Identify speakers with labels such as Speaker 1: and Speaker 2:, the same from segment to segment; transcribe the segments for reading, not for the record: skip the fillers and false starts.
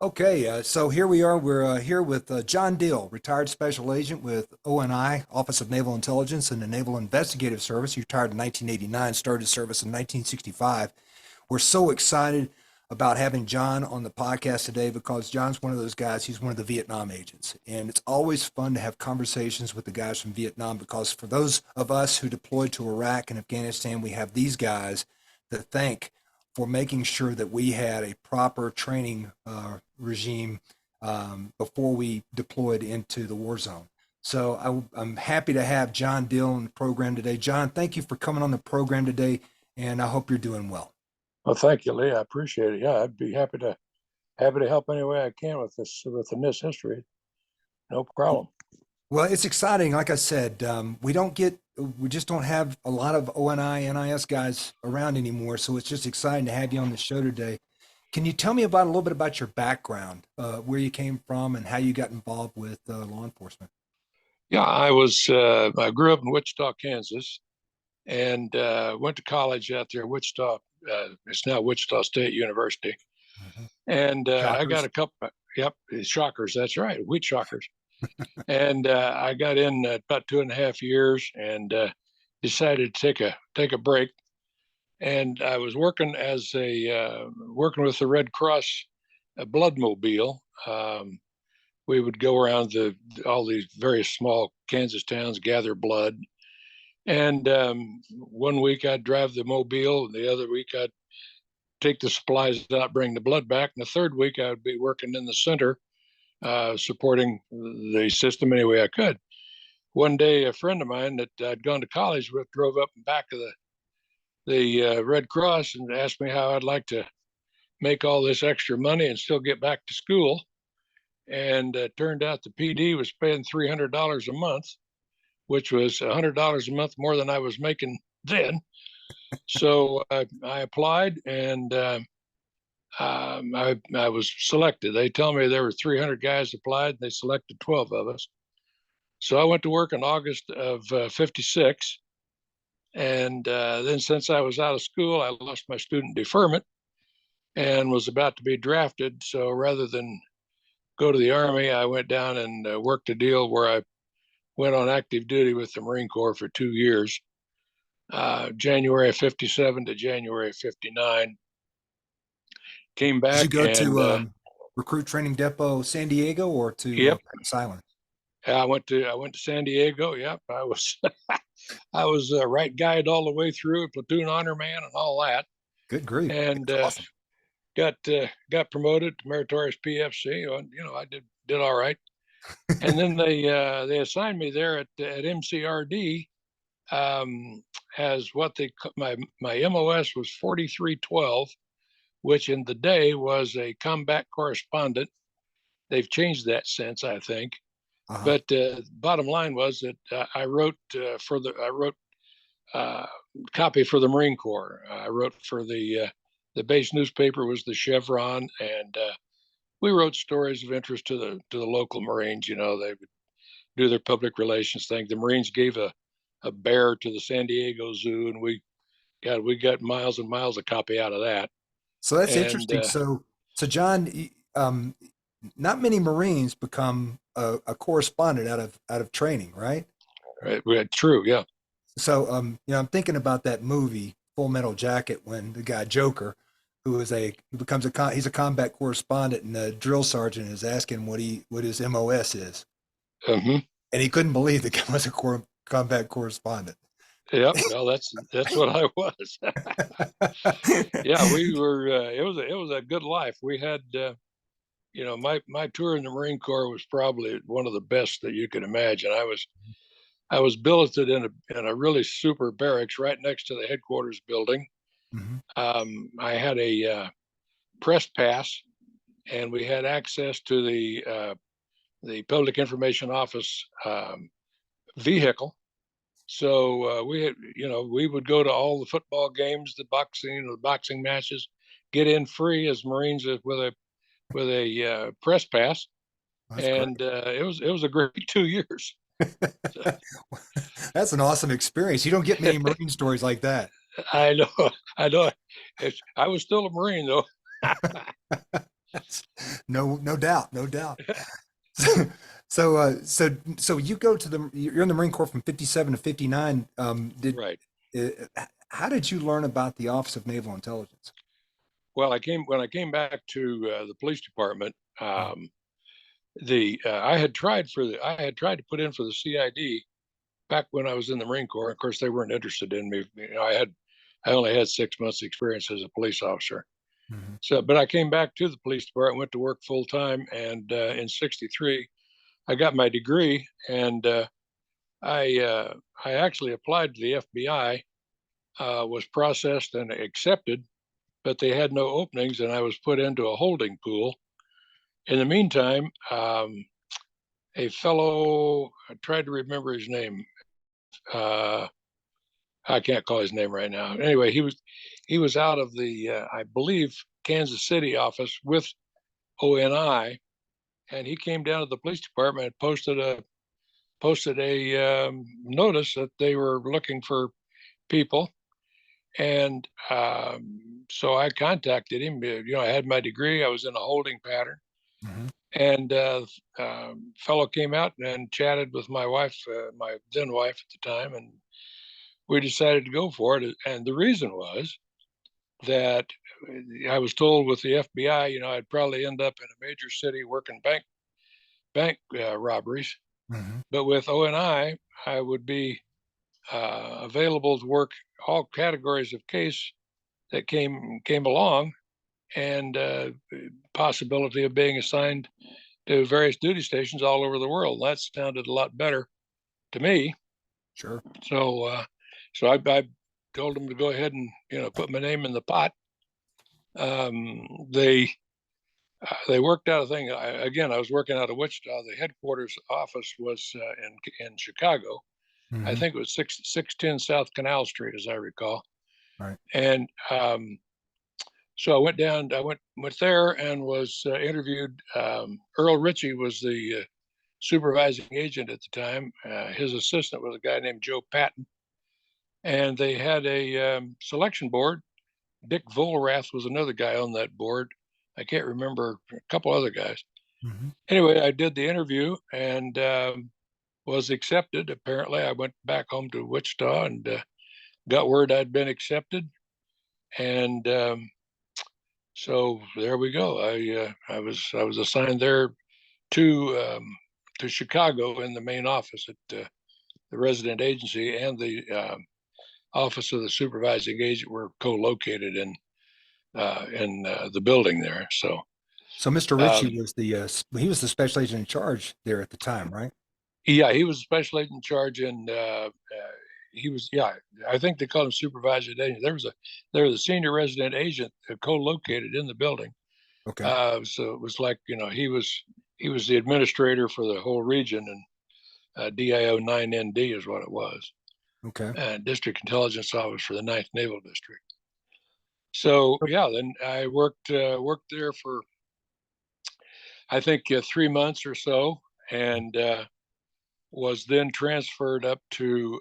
Speaker 1: Okay, so here we are. We're here with John Dill, retired special agent with ONI, Office of Naval Intelligence and the Naval Investigative Service. He retired in 1989, started service in 1965. We're so excited about having John on the podcast today because John's one of those guys, he's one of the Vietnam agents. And it's always fun to have conversations with the guys from Vietnam because for those of us who deployed to Iraq and Afghanistan, we have these guys to thank for making sure that we had a proper training regime before we deployed into the war zone. So I'm happy to have John Dill on the program today. John, thank you for coming on the program today, and I hope you're doing well.
Speaker 2: Well, thank you, Lee. I appreciate it. Yeah, I'd be happy to help any way I can with this history. No problem.
Speaker 1: Well, it's exciting. Like I said, we just don't have a lot of ONI, NIS guys around anymore. So it's just exciting to have you on the show today. Can you tell me about a little bit about your background, where you came from and how you got involved with law enforcement?
Speaker 2: Yeah, I grew up in Wichita, Kansas, and went to college out there, Wichita. It's now Wichita State University.
Speaker 1: Mhm.
Speaker 2: And I got
Speaker 1: Shockers.
Speaker 2: a couple, yep, shockers. That's right, wheat shockers. And I got in about 2.5 years and decided to take a break. And I was working with the Red Cross Bloodmobile. We would go around all these various small Kansas towns, gather blood. And one week I'd drive the mobile, and the other week I'd take the supplies out, bring the blood back. And the third week I would be working in the center, supporting the system any way I could. One day, a friend of mine that I'd gone to college with drove up in back of the Red Cross and asked me how I'd like to make all this extra money and still get back to school. And it turned out the PD was paying $300 a month, which was $100 a month more than I was making then. So I applied, and I was selected. They tell me there were 300 guys applied, and they selected 12 of us. So I went to work in August of '56. And then since I was out of school, I lost my student deferment and was about to be drafted. So rather than go to the Army, I went down and worked a deal where I went on active duty with the Marine Corps for 2 years, January of '57 to January of '59. Came
Speaker 1: Did you
Speaker 2: back
Speaker 1: go
Speaker 2: and
Speaker 1: to Recruit Training Depot San Diego or to
Speaker 2: yep,
Speaker 1: Parris Island?
Speaker 2: I went to San Diego. Yep, I was I was right guide all the way through, platoon honor man, and all that,
Speaker 1: Good grief.
Speaker 2: and
Speaker 1: That's awesome.
Speaker 2: got promoted to meritorious PFC. I did all right, and then they assigned me there at MCRD, as my MOS was 4312, which in the day was a combat correspondent. They've changed that since, I think.
Speaker 1: Uh-huh.
Speaker 2: But bottom line was that I wrote copy for the Marine Corps. I wrote for the base newspaper was the Chevron, and we wrote stories of interest to the local Marines. They would do their public relations thing. The Marines gave a bear to the San Diego Zoo, and we got miles and miles of copy out of that.
Speaker 1: So that's
Speaker 2: And
Speaker 1: interesting. So John, not many Marines become a correspondent out of training, right?
Speaker 2: true, yeah.
Speaker 1: So I'm thinking about that movie Full Metal Jacket when the guy Joker, who becomes he's a combat correspondent, and the drill sergeant is asking what his MOS is,
Speaker 2: Hmm.
Speaker 1: and he couldn't believe the guy was a combat correspondent.
Speaker 2: Yep. Well, that's what I was. Yeah, we were. It was a good life. We had. My tour in the Marine Corps was probably one of the best that you could imagine. I was billeted in a really super barracks right next to the headquarters building.
Speaker 1: Mhm.
Speaker 2: I had a press pass, and we had access to the public information office vehicle. So we would go to all the football games, the boxing matches, get in free as Marines with a press pass,
Speaker 1: That's great.
Speaker 2: and it was a great 2 years. So,
Speaker 1: That's an awesome experience. You don't get many Marine stories like that.
Speaker 2: I know, I know. I was still a Marine though.
Speaker 1: No doubt, no doubt. So you go to you're in the Marine Corps from 57 to 59.
Speaker 2: Right.
Speaker 1: How did you learn about the Office of Naval Intelligence?
Speaker 2: Well, when I came back to the police department. The I had tried I had tried to put in for the CID back when I was in the Marine Corps. Of course, they weren't interested in me. I only had 6 months experience as a police officer.
Speaker 1: Mm-hmm.
Speaker 2: So, but I came back to the police department, went to work full time, and in '63, I got my degree, and I actually applied to the FBI, was processed and accepted, but they had no openings, and I was put into a holding pool. In the meantime, a fellow, I tried to remember his name. Uh, I can't call his name right now. Anyway, he was out of the I believe Kansas City office with ONI, and he came down to the police department and posted a notice that they were looking for people, and so I contacted him. I had my degree. I was in a holding pattern,
Speaker 1: Mm-hmm.
Speaker 2: and fellow came out and chatted with my wife, my then wife at the time, and we decided to go for it. And the reason was that I was told with the FBI, I'd probably end up in a major city working bank robberies,
Speaker 1: Mm-hmm.
Speaker 2: but with ONI, I would be available to work all categories of case that came along, and possibility of being assigned to various duty stations all over the world. That sounded a lot better to me.
Speaker 1: Sure.
Speaker 2: So, I told them to go ahead and put my name in the pot. Um, they worked out a thing. Again, I was working out of Wichita. The headquarters office was in Chicago. I
Speaker 1: Mm-hmm.
Speaker 2: think it was 610 South Canal Street, as I recall.
Speaker 1: Right.
Speaker 2: And so I went down. I went there and was interviewed. Earl Ritchie was the supervising agent at the time. His assistant was a guy named Joe Patton, and they had a selection board. Dick Volrath was another guy on that board. I can't remember a couple other guys.
Speaker 1: Mm-hmm.
Speaker 2: Anyway, I did the interview and was accepted. Apparently, I went back home to Wichita and got word I'd been accepted, and so there we go. I was assigned there to Chicago in the main office at the resident agency, and the office of the supervising agent were co-located in the building there. So
Speaker 1: So Mr. Ritchie
Speaker 2: um,
Speaker 1: was he was the special agent in charge there at the time, right?
Speaker 2: yeah, he was a special agent in charge, and he was, yeah. I think they called him supervisor agent. There was a senior resident agent co-located in the building.
Speaker 1: Okay.
Speaker 2: So it was like he was the administrator for the whole region, and DIO 9ND is what it was,
Speaker 1: Okay.
Speaker 2: District Intelligence Office for the Ninth Naval District. So yeah, then I worked there for I think 3 months or so, and was then transferred up to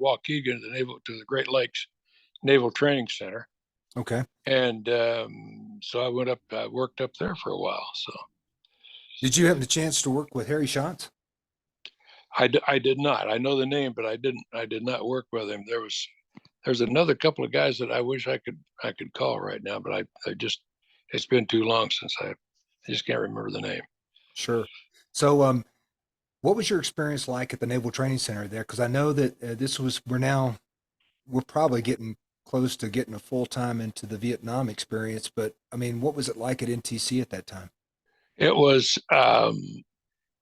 Speaker 2: Waukegan, to the Great Lakes Naval Training Center,
Speaker 1: Okay.
Speaker 2: and so I worked up there for a while. So
Speaker 1: Did you have the chance to work with Harry Shantz?
Speaker 2: I did not. I know the name, but I did not work with him. There's another couple of guys that I wish I could call right now, but I just it's been too long since I just can't remember the name.
Speaker 1: Sure. So, what was your experience like at the Naval Training Center there? Because I know that we're probably getting close to getting a full time into the Vietnam experience. But I mean, what was it like at NTC at that time?
Speaker 2: It was um,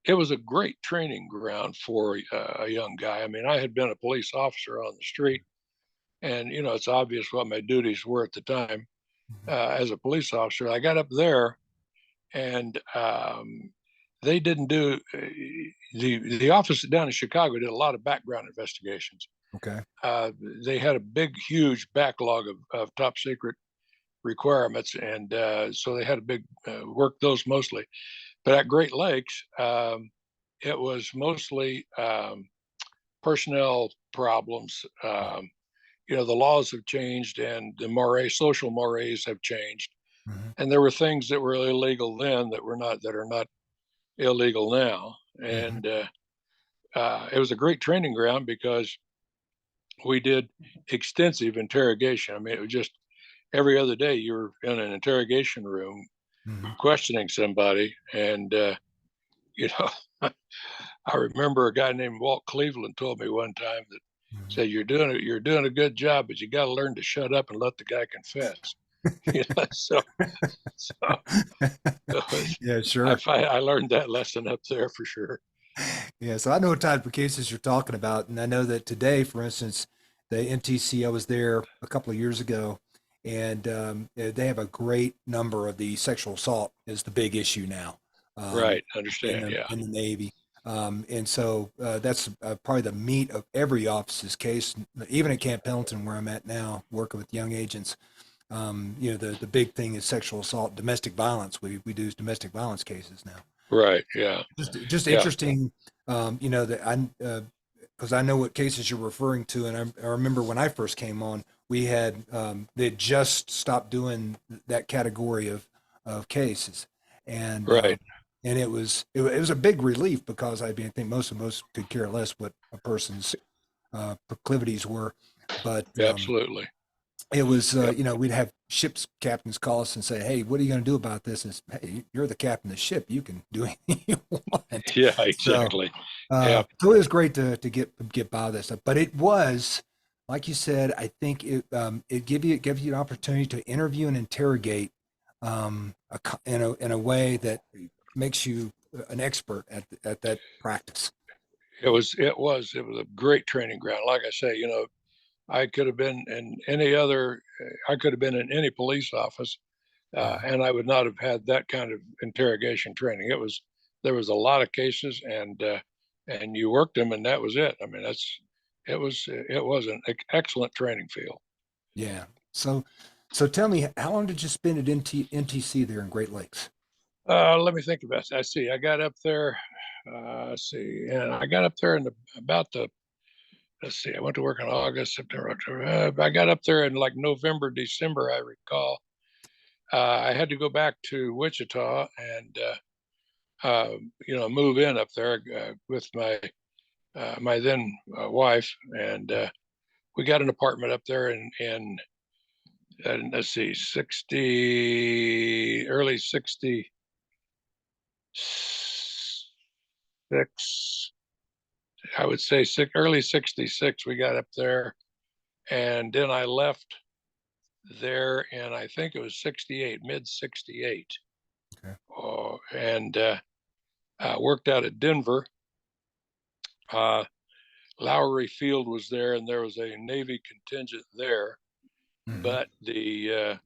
Speaker 2: it was a great training ground for a young guy. I mean, I had been a police officer on the street, and it's obvious what my duties were at the time
Speaker 1: Mhm.
Speaker 2: as a police officer. I got up there, and they didn't do the office down in Chicago did a lot of background investigations.
Speaker 1: Okay.
Speaker 2: Uh, they had a big, huge backlog of top secret requirements, and so they had a big work those mostly. But at Great Lakes, it was mostly personnel problems. The laws have changed, and the social mores have changed.
Speaker 1: Mhm.
Speaker 2: and there were things that were illegal then that are not illegal now.
Speaker 1: Mhm.
Speaker 2: And it was a great training ground because we did extensive interrogation. I mean, it was just every other day you were in an interrogation room
Speaker 1: Mhm.
Speaker 2: questioning somebody. And, you know, I remember a guy named Walt Cleveland told me one time that
Speaker 1: Mhm.
Speaker 2: said, you're doing a good job, but you got to learn to shut up and let the guy confess. You know, so it was,
Speaker 1: Yeah, sure.
Speaker 2: I learned that lesson up there for sure.
Speaker 1: Yeah, so I know what type of cases you're talking about, and I know that today, for instance, the NTC, I was there a couple of years ago, and they have a great number of the sexual assault is the big issue now, um,
Speaker 2: Right. Understand. Yeah.
Speaker 1: in the Navy, and so that's probably the meat of every officer's case, even at Camp Pendleton, where I'm at now, working with young agents. The big thing is sexual assault, domestic violence. We do domestic violence cases now.
Speaker 2: Right. Yeah.
Speaker 1: Just
Speaker 2: Yeah.
Speaker 1: interesting, that because I know what cases you're referring to, and I remember when I first came on, we had they had just stopped doing that category of cases, and
Speaker 2: Right.
Speaker 1: it was a big relief because I think most could care less what a person's proclivities were, but
Speaker 2: Absolutely.
Speaker 1: it was
Speaker 2: Yep.
Speaker 1: we'd have ships captains call us and say, hey, what are you going to do about this? And it's, hey, you're the captain of the ship, you can do anything you want.
Speaker 2: Yeah.
Speaker 1: So
Speaker 2: Exactly. Yeah.
Speaker 1: so it was great to get by this stuff, but it was, like you said, I think it gives you an opportunity to interview and interrogate in a way that makes you an expert at that practice.
Speaker 2: It was a great training ground. Like I say, you know, I could have been in any other, I could have been in any police office,
Speaker 1: Mhm.
Speaker 2: and I would not have had that kind of interrogation training. There was a lot of cases, and you worked them, and that was it. I mean, it was an excellent training field.
Speaker 1: Yeah. So tell me, how long did you spend at NTC there in Great Lakes?
Speaker 2: Let me think about that. I see. I got up there. Let's see, and I got up there in about the. Let's see. I went to work in August, September, October. I got up there in like November, December. I recall. I had to go back to Wichita and move in up there with my then wife, and we got an apartment up there in let's see, 60 early 66. I would say early 66. We got up there, and then I left there, and I think it was 68, mid 68.
Speaker 1: Okay.
Speaker 2: And worked out at Denver. Uh, Lowry Field was there, and there was a Navy contingent there.
Speaker 1: Hmm.
Speaker 2: But the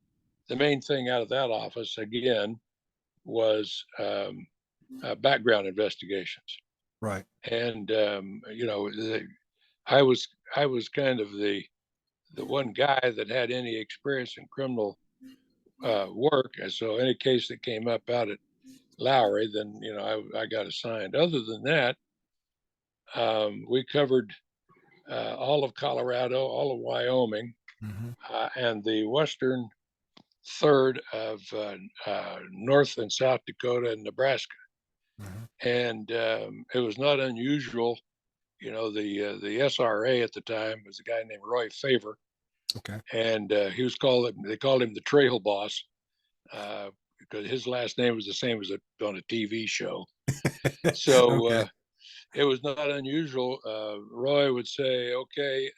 Speaker 2: main thing out of that office again was background investigations.
Speaker 1: Right.
Speaker 2: And I was I was kind of the one guy that had any experience in criminal work, and so any case that came up out at Lowry, then I got assigned. Other than that, we covered all of Colorado, all of Wyoming,
Speaker 1: Hmm.
Speaker 2: and the western third of North and South Dakota and Nebraska.
Speaker 1: Hmm.
Speaker 2: And it was not unusual. You know, the SRA at the time was a guy named Roy Favor,
Speaker 1: Okay.
Speaker 2: and they called him the Trail Boss because his last name was the same as on a TV show. So
Speaker 1: Okay.
Speaker 2: it was not unusual. Roy would say, "Okay,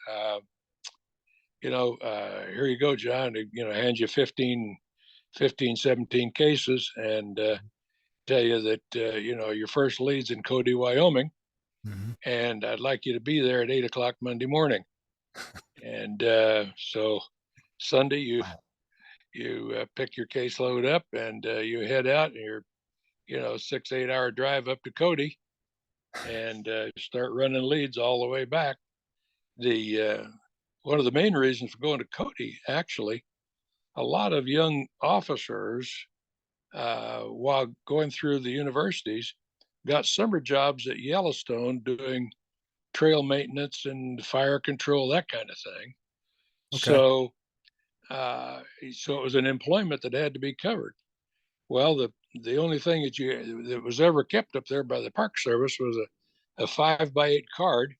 Speaker 2: here you go, John. Hand you 15, 17 cases, and tell you that your first lead's in Cody, Wyoming,
Speaker 1: Hmm.
Speaker 2: and I'd like you to be there at 8 o'clock Monday morning." And so Sunday,
Speaker 1: Wow.
Speaker 2: you pick your caseload up and you head out, and you're 6 8 hour drive up to Cody, and start running leads all the way back. The One of the main reasons for going to Cody, actually, a lot of young officers, while going through the universities, got summer jobs at Yellowstone doing trail maintenance and fire control, that kind of thing.
Speaker 1: Okay.
Speaker 2: So so it was an employment that had to be covered. Well, the only thing that was ever kept up there by the Park Service was a 5x8 card.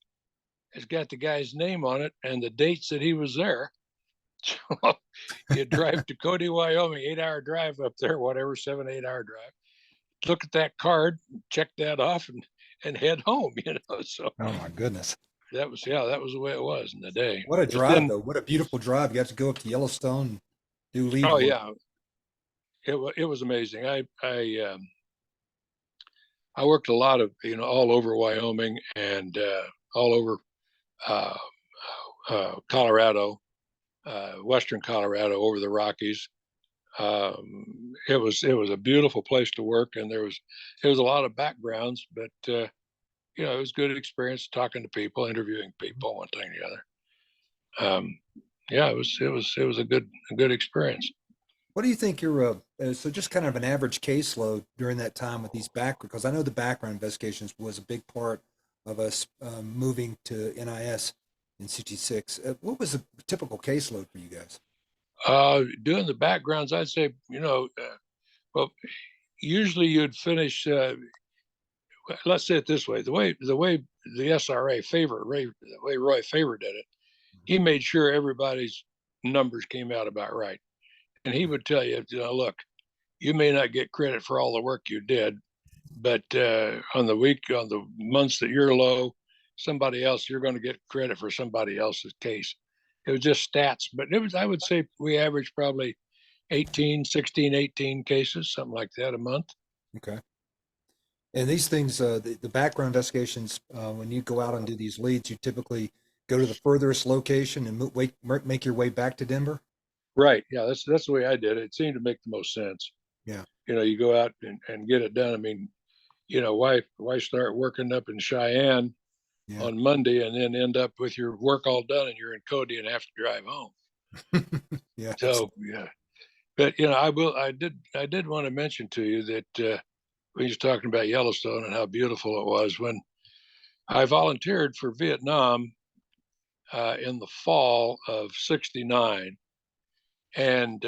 Speaker 2: It's got the guy's name on it and the dates that he was there. So you drive to Cody, Wyoming, 8-hour drive up there, whatever, 7, 8 hour drive. Look at that card, check that off, and head home. So
Speaker 1: Oh my goodness.
Speaker 2: that was the way it was in the day.
Speaker 1: What a
Speaker 2: But
Speaker 1: drive
Speaker 2: then,
Speaker 1: though. What a beautiful drive. You got to go up to Yellowstone and do lead
Speaker 2: oh
Speaker 1: work.
Speaker 2: yeah, it was amazing. I worked a lot of all over Wyoming and all over uh, Colorado, Western Colorado, over the Rockies. It was a beautiful place to work, and there was a lot of backgrounds, but it was good experience talking to people, interviewing people, one thing or the other. Yeah, it was a good experience.
Speaker 1: What do you think so just kind of an average caseload during that time with these because I know the background investigations was a big part of us moving to NIS in 66. What was a typical caseload for you guys?
Speaker 2: Doing the backgrounds, I'd say, well, usually you'd finish. Let's say it this way: the way the SRA the way Roy Favor did it, he made sure everybody's numbers came out about right, and he would tell you, look, you may not get credit for all the work you did, but on the months that you're low, you're going to get credit for somebody else's case. It was just stats, but I would say we averaged probably 16, 18 cases, something like that a month.
Speaker 1: Okay. And these things, the background investigations, when you go out and do these leads, you typically go to the furthest location and make your way back to Denver.
Speaker 2: Right. Yeah, that's the way I did it. It seemed to make the most sense.
Speaker 1: Yeah.
Speaker 2: You go out and get it done. I mean, why start working up in Cheyenne
Speaker 1: Yeah.
Speaker 2: on Monday and then end up with your work all done and you're in Cody and have to drive home?
Speaker 1: Yeah.
Speaker 2: So yeah, but I did want to mention to you that when you're talking about Yellowstone and how beautiful it was, when I volunteered for Vietnam in the fall of '69, and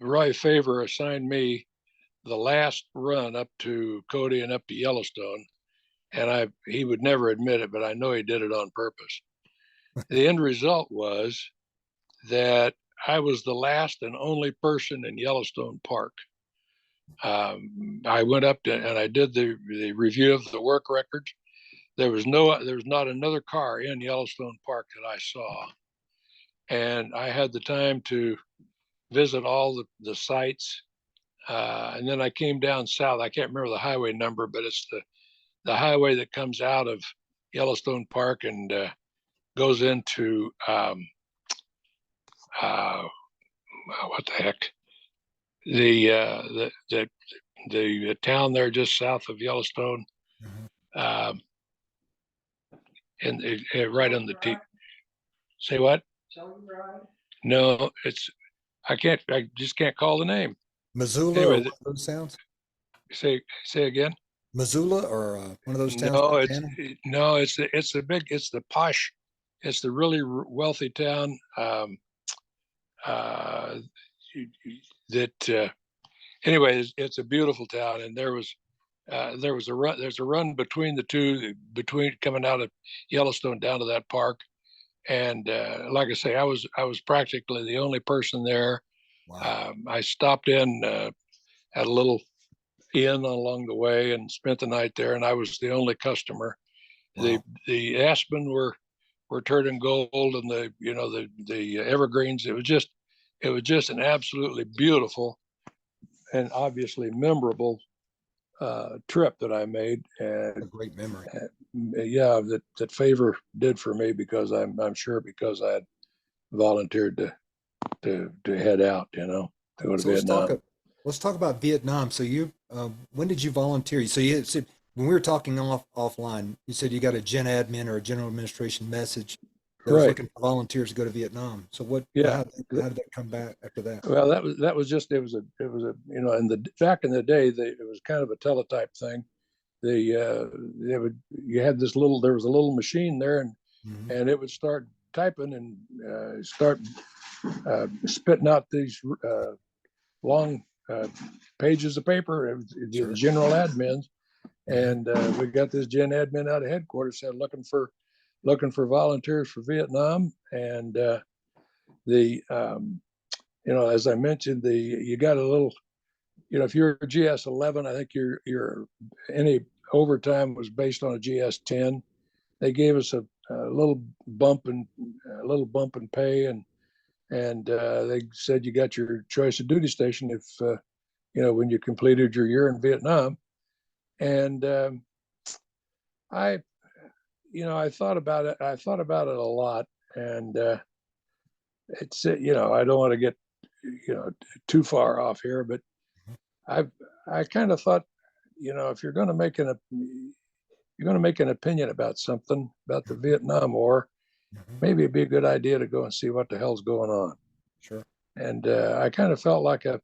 Speaker 2: Roy Favor assigned me the last run up to Cody and up to Yellowstone, and he would never admit it, but I know he did it on purpose. The end result was that I was the last and only person in Yellowstone Park. I went up and I did the review of the work records. There was not another car in Yellowstone Park that I saw, and I had the time to visit all the sites. And then I came down south. I can't remember the highway number, but it's the highway that comes out of Yellowstone Park and goes into what the heck, the town there just south of Yellowstone,
Speaker 1: Mhm.
Speaker 2: um, and right on the T. Say what? No, I just can't call the name.
Speaker 1: Missoula or
Speaker 2: Anyway,
Speaker 1: one of those towns?
Speaker 2: say again.
Speaker 1: Missoula or one of those towns,
Speaker 2: No,
Speaker 1: Montana?
Speaker 2: it's the posh, it's the really wealthy town. Uh, that Anyway, it's a beautiful town, and there's a run between the two, between coming out of Yellowstone down to that park, and like I say, I was practically the only person there.
Speaker 1: Wow.
Speaker 2: I stopped in at a little inn along the way and spent the night there, and I was the only customer. The
Speaker 1: Wow.
Speaker 2: the aspen were turning gold, and the evergreens. It was just an absolutely beautiful and obviously memorable trip that I made,
Speaker 1: A
Speaker 2: and
Speaker 1: great memory.
Speaker 2: yeah, that Favor did for me, because I'm sure because I had volunteered to head out, to go to
Speaker 1: So
Speaker 2: Vietnam.
Speaker 1: let's talk about Vietnam. So when did you volunteer? So you said when we were talking offline, you said you got a gen admin or a general administration message that was
Speaker 2: Right.
Speaker 1: looking for volunteers to go to Vietnam. So
Speaker 2: Yeah.
Speaker 1: how did that come back after that?
Speaker 2: Well, that was just it was a in the back in the day, it was kind of a teletype thing. They would you had this little there was a little machine there, and
Speaker 1: Hmm.
Speaker 2: and it would start typing and start spitting out these long pages of paper, the general admins. And we got this gen admin out of headquarters said looking for volunteers for Vietnam. And as I mentioned, you got a little, if you're a GS 11, I think your any overtime was based on a GS 10. They gave us a little bump in pay, and they said you got your choice of duty station if when you completed your year in Vietnam. And I thought about it. I thought about it a lot, and it's I don't want to get too far off here, but I kind of thought, if you're going to make an opinion about something about the Vietnam War, maybe it'd be a good idea to go and see what the hell's going on.
Speaker 1: Sure.
Speaker 2: And I kind of felt like I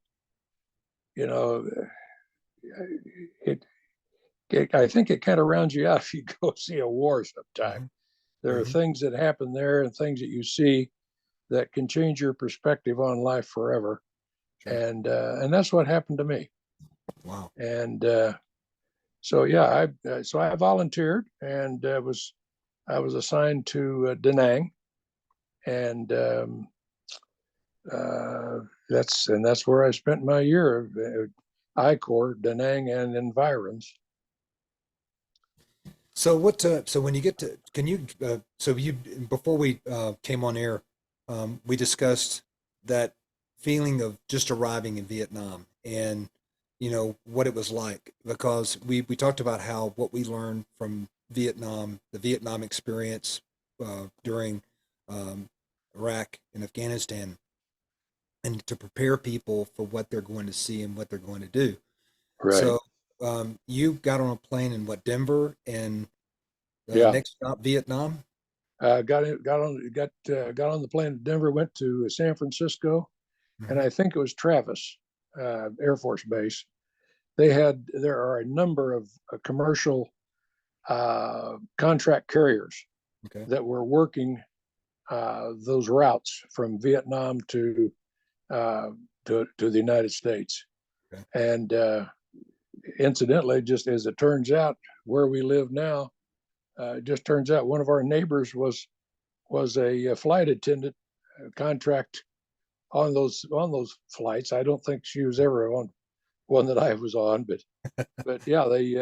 Speaker 2: think it kind of rounds you out if you go see a war sometime. There are things that happen there and things that you see that can change your perspective on life forever. Sure. And that's what happened to me.
Speaker 1: Wow.
Speaker 2: And so yeah, I volunteered and I was assigned to Da Nang, and that's where I spent my year, I Corps, Da Nang, and environs.
Speaker 1: So what? So when you get to, can you? So you before we came on air, we discussed that feeling of just arriving in Vietnam and what it was like, because we talked about how what we learned from Vietnam, the Vietnam experience during Iraq and Afghanistan, and to prepare people for what they're going to see and what they're going to do.
Speaker 2: Right.
Speaker 1: So you got on a plane in what, Denver, and
Speaker 2: Yeah.
Speaker 1: next stop Vietnam.
Speaker 2: Got on the plane to Denver, went to San Francisco, and I think it was Travis Air Force Base. There are a number of commercial contract carriers that were working those routes from Vietnam to the United States. And incidentally, just as it turns out, where we live now, it just turns out one of our neighbors was a flight attendant contract on those flights. I don't think she was ever on one that I was on, but yeah, they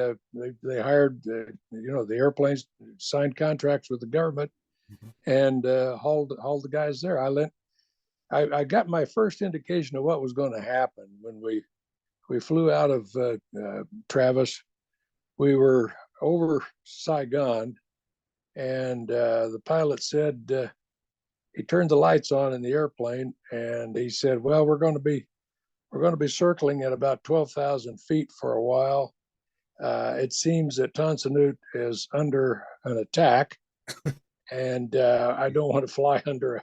Speaker 2: hired the airplanes, signed contracts with the government, and hauled the guys there. I got my first indication of what was going to happen when we flew out of Travis. We were over Saigon, and the pilot said, he turned the lights on in the airplane, and he said, "Well, we're going to be circling at about 12,000 feet for a while. It seems that Tan Son Nhut is under an attack, and I don't want to fly under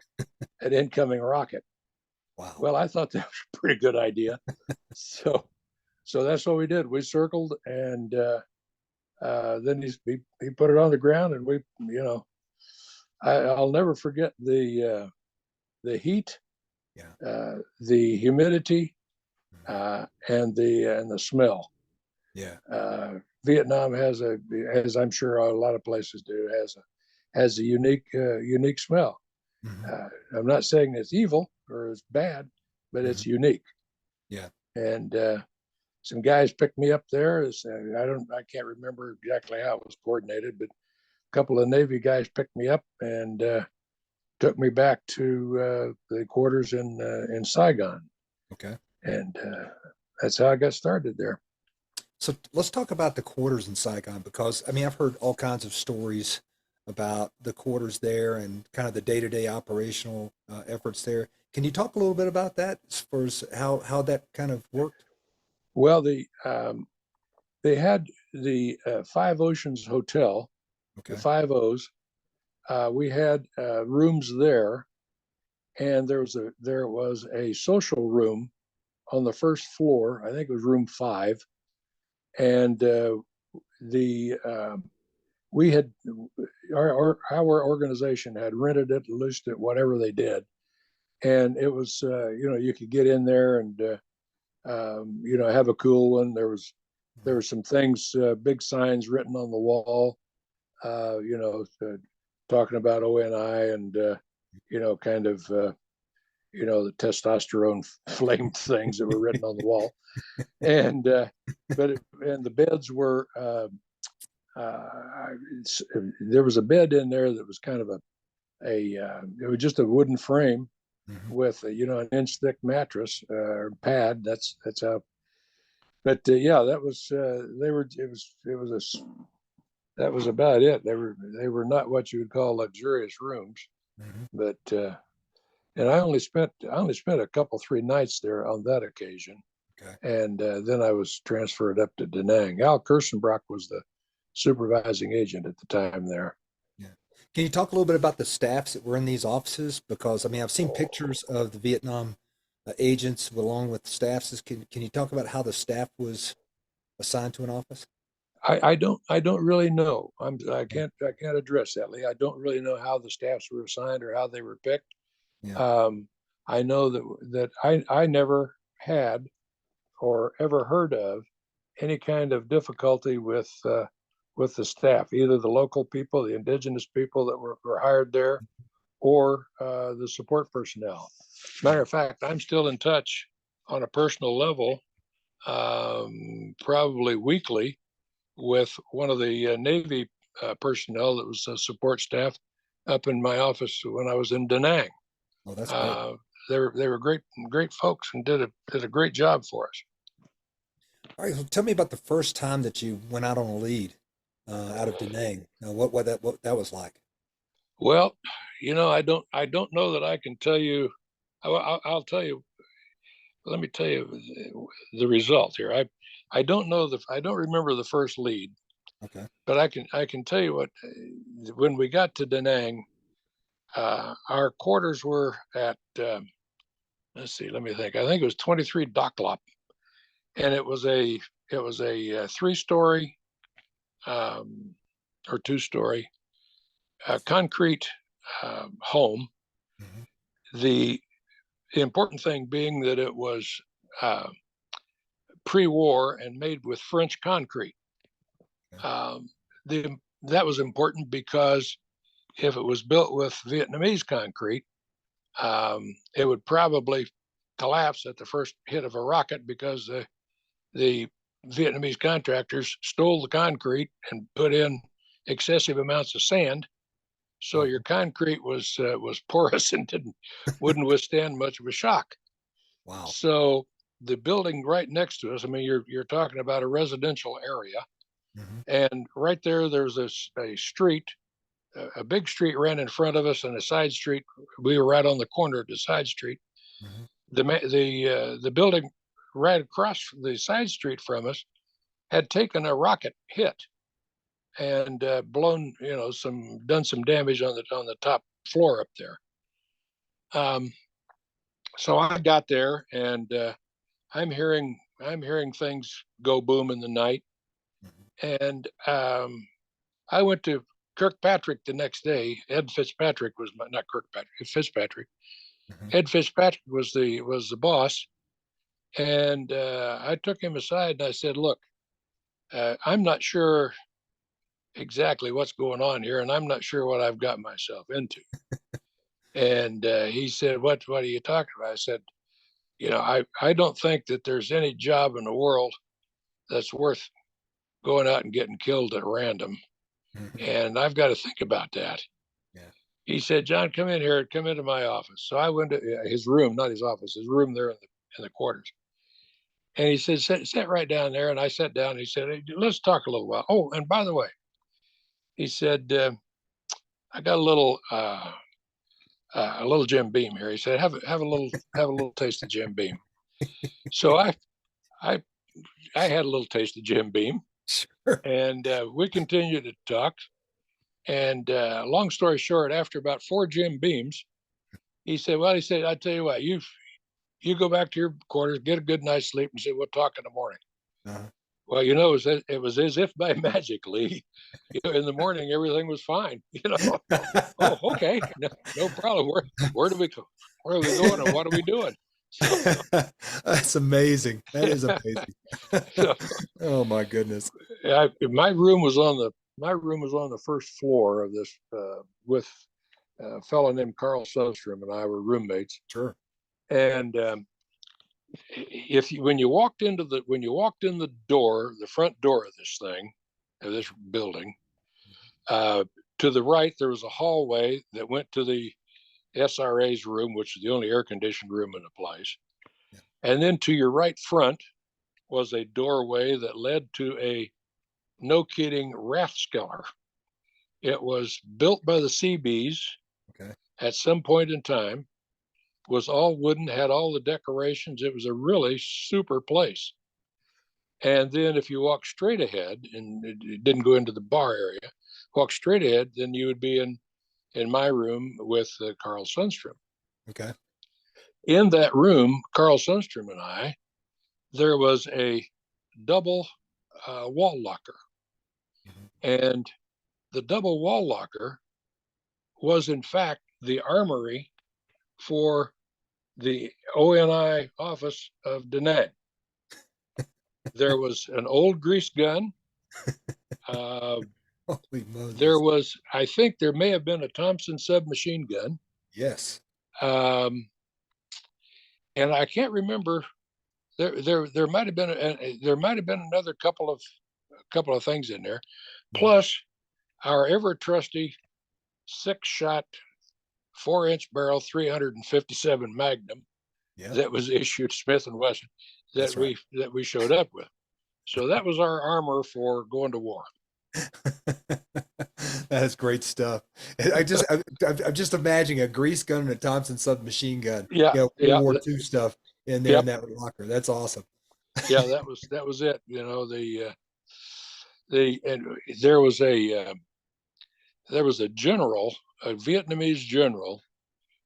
Speaker 2: an incoming rocket."
Speaker 1: Wow.
Speaker 2: Well, I thought that was a pretty good idea. So that's what we did. We circled, and then he put it on the ground, and we, I'll never forget the heat, the humidity, and the smell.
Speaker 1: Yeah.
Speaker 2: Vietnam has as I'm sure a lot of places do, has a unique smell. I'm not saying it's evil or it's bad, but it's unique.
Speaker 1: Yeah.
Speaker 2: And some guys picked me up there. I can't remember exactly how it was coordinated, but a couple of Navy guys picked me up and took me back to the quarters in Saigon.
Speaker 1: Okay.
Speaker 2: And that's how I got started there.
Speaker 1: So let's talk about the quarters in Saigon, because I mean, I've heard all kinds of stories about the quarters there and kind of the day-to-day operational efforts there. Can you talk a little bit about that, as far as how that kind of worked?
Speaker 2: Well, they had the Five Oceans Hotel, the Five O's. We had rooms there, and there was a social room on the first floor. I think it was room 5, and the we had our organization had rented it, leased it, whatever they did, and it was you could get in there and have a cool one. There were some things, big signs written on the wall, talking about ONI and kind of the testosterone flame things that were written on the wall, and and the beds were. There was a bed in there that was kind of it was just a wooden frame
Speaker 1: Mhm.
Speaker 2: with an inch thick mattress or pad. That's how. But yeah, that was they were. It was that was about it. They were not what you would call luxurious rooms,
Speaker 1: Mhm.
Speaker 2: but and I only spent a couple 3 nights there on that occasion,
Speaker 1: Okay.
Speaker 2: and then I was transferred up to Da Nang. Al Kirstenbrock was the supervising agent at the time there.
Speaker 1: Yeah. Can you talk a little bit about the staffs that were in these offices? Because I mean, I've seen pictures of the Vietnam agents along with staffs. Can you talk about how the staff was assigned to an office?
Speaker 2: I don't really know. I
Speaker 1: Yeah.
Speaker 2: can't address that, Lee. I don't really know how the staffs were assigned or how they were picked.
Speaker 1: Yeah.
Speaker 2: Um, I know that I never had or ever heard of any kind of difficulty with the staff, either the local people, the indigenous people that were hired there, or the support personnel. Matter of fact, I'm still in touch on a personal level, probably weekly, with one of the Navy personnel that was support staff up in my office when I was in Da Nang.
Speaker 1: Oh, that's great.
Speaker 2: Uh, they were great folks and did a great job for us.
Speaker 1: All right, so tell me about the first time that you went out on a lead out of Da Nang. What that was like.
Speaker 2: Well, I don't know that I can tell you. I'll tell you. Let me tell you the result here. I don't remember the first lead,
Speaker 1: Okay.
Speaker 2: but I can tell you what. When we got to Da Nang, our quarters were at let's see, let me think. I think it was 23 Docklop, and it was a 3-story um, or 2-story concrete home.
Speaker 1: Hmm.
Speaker 2: The important thing being that it was uh, pre-war and made with French concrete.
Speaker 1: Okay.
Speaker 2: Um, that was important because if it was built with Vietnamese concrete, it would probably collapse at the first hit of a rocket because the Vietnamese contractors stole the concrete and put in excessive amounts of sand. So your
Speaker 1: Uh-huh.
Speaker 2: concrete was porous and wouldn't withstand much of a shock.
Speaker 1: Wow.
Speaker 2: So the building right next to us, I mean, you're talking about a residential area,
Speaker 1: Hmm.
Speaker 2: and right there's a street, a big street ran in front of us, and a side street. We were right on the corner of the side street.
Speaker 1: Hmm.
Speaker 2: The building right across the side street from us had taken a rocket hit and blown, done some damage on the top floor up there. Um, so I got there, and I'm hearing things go boom in the night,
Speaker 1: Hmm.
Speaker 2: and I went to Kirkpatrick the next day. Ed Fitzpatrick was not Kirkpatrick, Fitzpatrick.
Speaker 1: Hmm.
Speaker 2: Ed Fitzpatrick was the boss, and I took him aside and I said, "Look, I'm not sure exactly what's going on here, and I'm not sure what I've got myself into." And he said, "What are you talking about?" I said, I don't think that there's any job in the world that's worth going out and getting killed at random,
Speaker 1: Hmm.
Speaker 2: and I've got to think about that."
Speaker 1: Yeah.
Speaker 2: He said, "John, come in here, come into my office." So I went to his room, not his office, his room there in the quarters. And he said, sit right down there. And I sat down. And he said, "Hey, let's talk a little while. Oh, and by the way," he said, "I got a little Jim Beam here." He said, "Have a little taste of Jim Beam." So I I had a little taste of Jim Beam,
Speaker 1: Sure.
Speaker 2: and we continued to talk. And long story short, after about 4 Jim Beams, he said, "I tell you what, you go back to your quarters, get a good night's sleep, and say we'll talk in the morning."
Speaker 1: Uh-huh.
Speaker 2: Well, it was as if by magic, Lee. In the morning, everything was fine. Oh, okay, no problem. Where do we go? Where are we going, and what are we doing? So,
Speaker 1: That's amazing. That is amazing.
Speaker 2: so
Speaker 1: Oh my goodness.
Speaker 2: my room was on the first floor of this with a fellow named Carl Sundstrom and I were roommates.
Speaker 1: Sure.
Speaker 2: And if you, when you walked in the front door of this thing, of this building, uh, to the right there was a hallway that went to the SRA's room, which is the only air conditioned room in the place.
Speaker 1: Yeah.
Speaker 2: And then to your right front was a doorway that led to a no kidding rathskeller. It was built by the Seabees
Speaker 1: Okay.
Speaker 2: at some point in time, was all wooden, had all the decorations. It was a really super place. And then if you walk straight ahead, and it didn't go into the bar area, walk straight ahead, then you would be in my room with Carl Sundstrom.
Speaker 1: Okay.
Speaker 2: In that room, Carl Sundstrom and I, there was a double wall locker.
Speaker 1: Mm-hmm.
Speaker 2: And the double wall locker was, in fact, the armory for the ONI office of Da Nang. There was an old grease gun.
Speaker 1: Holy
Speaker 2: There
Speaker 1: Moses.
Speaker 2: was, I think there may have been a Thompson submachine gun.
Speaker 1: Yes.
Speaker 2: Um, and I can't remember. There might have been there might have been another couple of things in there,
Speaker 1: Mm-hmm.
Speaker 2: plus our ever trusty 6-shot 4-inch barrel 357 Magnum
Speaker 1: Yeah.
Speaker 2: that was issued Smith and Wesson
Speaker 1: That's right.
Speaker 2: that we showed up with. So that was our armor for going to war.
Speaker 1: That is great stuff. I'm just imagining a grease gun and a Thompson submachine gun,
Speaker 2: Yeah,
Speaker 1: World
Speaker 2: yeah,
Speaker 1: War II stuff in there in
Speaker 2: yep,
Speaker 1: that locker. That's awesome.
Speaker 2: yeah. That was it. The and there was a general, a Vietnamese general.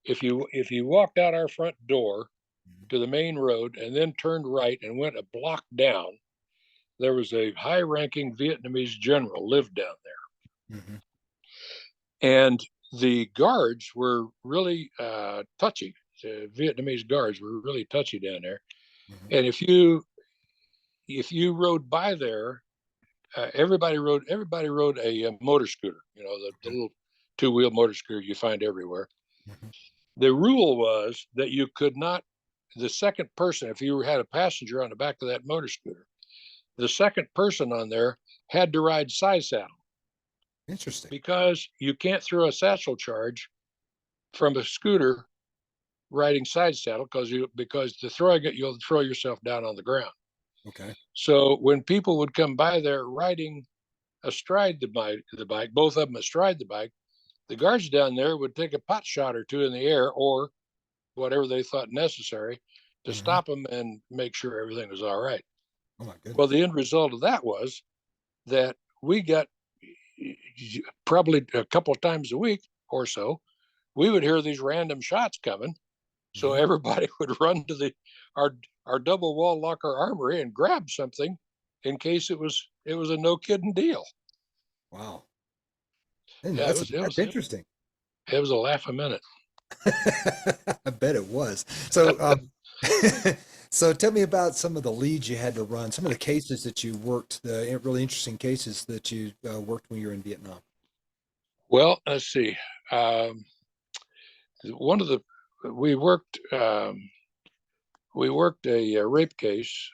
Speaker 2: If you walked out our front door to the main road and then turned right and went a block down, there was a high-ranking Vietnamese general lived down
Speaker 1: Mm-hmm.
Speaker 2: there, and the guards were really touchy. The Vietnamese guards were really touchy down there,
Speaker 1: Mm-hmm.
Speaker 2: and if you rode by there, everybody rode a motor scooter. The
Speaker 1: Okay.
Speaker 2: little two-wheel motor scooter you find everywhere.
Speaker 1: Mm-hmm.
Speaker 2: The rule was that you could not, the second person, if you had a passenger on the back of that motor scooter, the second person on there had to ride side saddle,
Speaker 1: Interesting.
Speaker 2: because you can't throw a satchel charge from a scooter riding side saddle, because the throwing it, you'll throw yourself down on the ground.
Speaker 1: Okay.
Speaker 2: So when people would come by there riding astride the bike, both of them astride the bike, the guards down there would take a pot shot or two in the air, or whatever they thought necessary, to
Speaker 1: Mm-hmm.
Speaker 2: stop them and make sure everything was all right.
Speaker 1: Oh my
Speaker 2: Well,
Speaker 1: goodness.
Speaker 2: the end result of that was that we got, probably a couple of times a week or so, we would hear these random shots coming. So
Speaker 1: Mm-hmm.
Speaker 2: everybody would run to our our double wall locker armory and grab something in case it was a no kidding deal.
Speaker 1: Wow. And
Speaker 2: Yeah,
Speaker 1: that's interesting.
Speaker 2: it was a laugh a minute.
Speaker 1: I bet it was. So, so tell me about some of the leads you had to run, some of the cases that you worked, the really interesting cases that you worked when you were in Vietnam.
Speaker 2: Well, let's see. Um, one of the we worked we worked a rape case.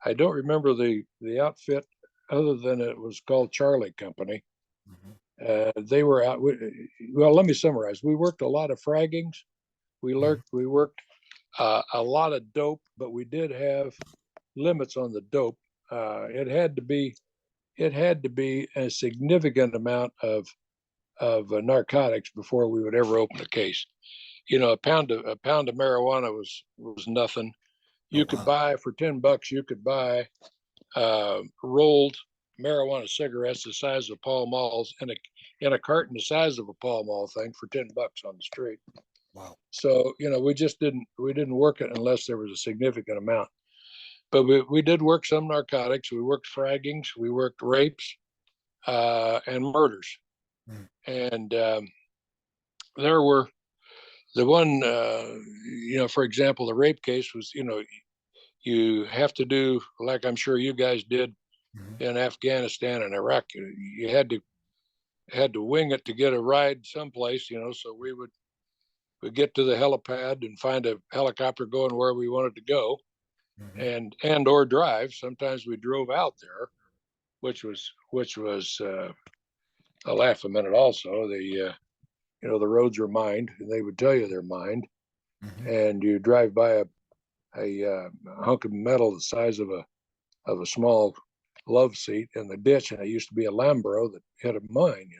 Speaker 2: I don't remember the outfit, other than it was called Charlie Company.
Speaker 1: Mm-hmm.
Speaker 2: They were out. Well, let me summarize. We worked a lot of fraggings.
Speaker 1: Mm-hmm.
Speaker 2: We worked a lot of dope, but we did have limits on the dope. It had to be a significant amount of narcotics before we would ever open a case. A pound of marijuana was nothing.
Speaker 1: Oh,
Speaker 2: You could
Speaker 1: wow.
Speaker 2: buy for $10. You could buy rolled marijuana cigarettes the size of Pall Malls in a carton the size of a Pall Mall thing for $10 on the street.
Speaker 1: Wow.
Speaker 2: So we just didn't we didn't work it unless there was a significant amount. but we did work some narcotics. We worked fraggings, we worked rapes, and murders.
Speaker 1: Mm.
Speaker 2: And there were the one, for example, the rape case was, you have to do like I'm sure you guys did
Speaker 1: Mhm.
Speaker 2: in Afghanistan and Iraq. You had to wing it to get a ride someplace, So we get to the helipad and find a helicopter going where we wanted to go,
Speaker 1: Mhm.
Speaker 2: and or drive. Sometimes we drove out there, which was a laugh a minute. Also, the roads are mined, and they would tell you they're mined,
Speaker 1: Mhm.
Speaker 2: and you drive by a hunk of metal the size of a small love seat in the ditch, and it used to be a Lambro that hit a mine.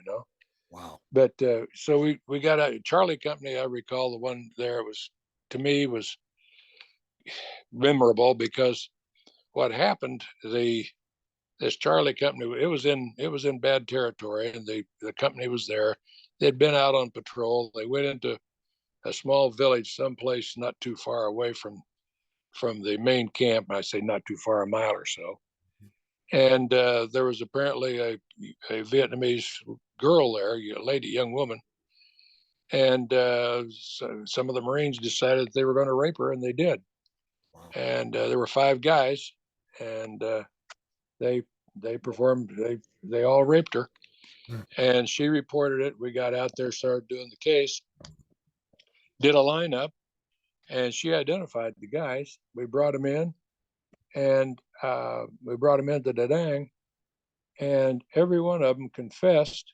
Speaker 1: Wow.
Speaker 2: But so we got a Charlie Company. I recall the one there was, to me, was memorable because what happened, the this Charlie Company, it was in bad territory, and the company was there. They'd been out on patrol. They went into a small village someplace not too far away from the main camp. I say not too far, a mile or so. And there was apparently a Vietnamese girl there, a lady, young woman, and so some of the Marines decided they were going to rape her, and they did.
Speaker 1: Wow.
Speaker 2: And there were five guys, and they they performed. They all raped her,
Speaker 1: Mm.
Speaker 2: and she reported it. We got out there, started doing the case, did a lineup, and she identified the guys. We brought them in, and we brought them into Da Dang, and every one of them confessed.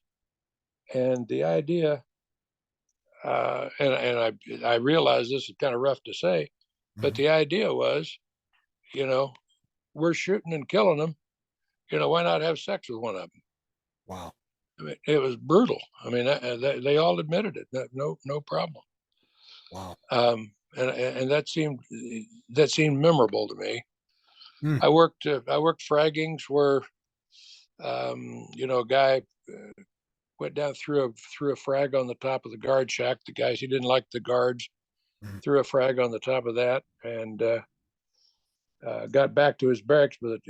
Speaker 2: And the idea, and I realize this is kind of rough to say, but
Speaker 1: Mhm.
Speaker 2: the idea was, you know, we're shooting and killing them. Why not have sex with one of them?
Speaker 1: Wow.
Speaker 2: I mean, it was brutal. I mean, they all admitted it. No problem.
Speaker 1: Wow.
Speaker 2: And that seemed memorable to me.
Speaker 1: Mm.
Speaker 2: I worked fraggings where a guy went down threw a frag on the top of the guard shack. The guys, he didn't like the guards,
Speaker 1: Mhm.
Speaker 2: threw a frag on the top of that, and got back to his barracks. But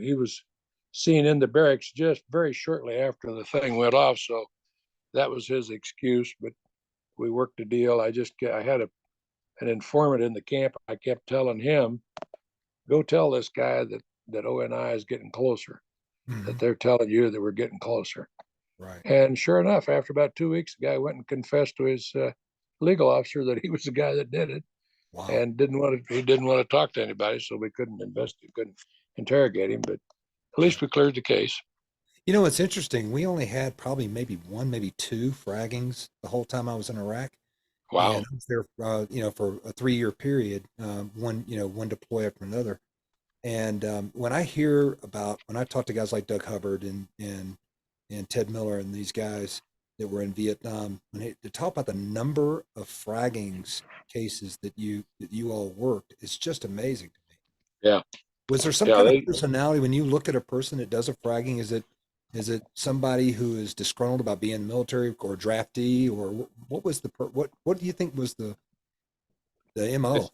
Speaker 2: he was seen in the barracks just very shortly after the thing went off. So that was his excuse. But we worked a deal. I had an informant in the camp. I kept telling him, go tell this guy that ONI is getting closer, that
Speaker 1: Mhm.
Speaker 2: they're telling you that we're getting closer.
Speaker 1: Right.
Speaker 2: And sure enough, after about 2 weeks, the guy went and confessed to his legal officer that he was the guy that did it,
Speaker 1: Wow.
Speaker 2: and he didn't want to talk to anybody, so we couldn't interrogate him. But at
Speaker 1: Yeah.
Speaker 2: least we cleared the case.
Speaker 1: It's interesting. We only had probably maybe one, maybe two fraggings the whole time I was in Iraq.
Speaker 2: Wow.
Speaker 1: And I was there, for a 3 year period, one deploy after another. And when I talk to guys like Doug Hubbard and Ted Miller and these guys that were in Vietnam, they talk about the number of fraggings cases that you all worked, it's just amazing to me.
Speaker 2: Yeah.
Speaker 1: Was there some
Speaker 2: Yeah.
Speaker 1: kind of
Speaker 2: They.
Speaker 1: personality when you look at a person that does a fragging? Is it somebody who is disgruntled about being in the military or draftee, or what was what do you think was the MO?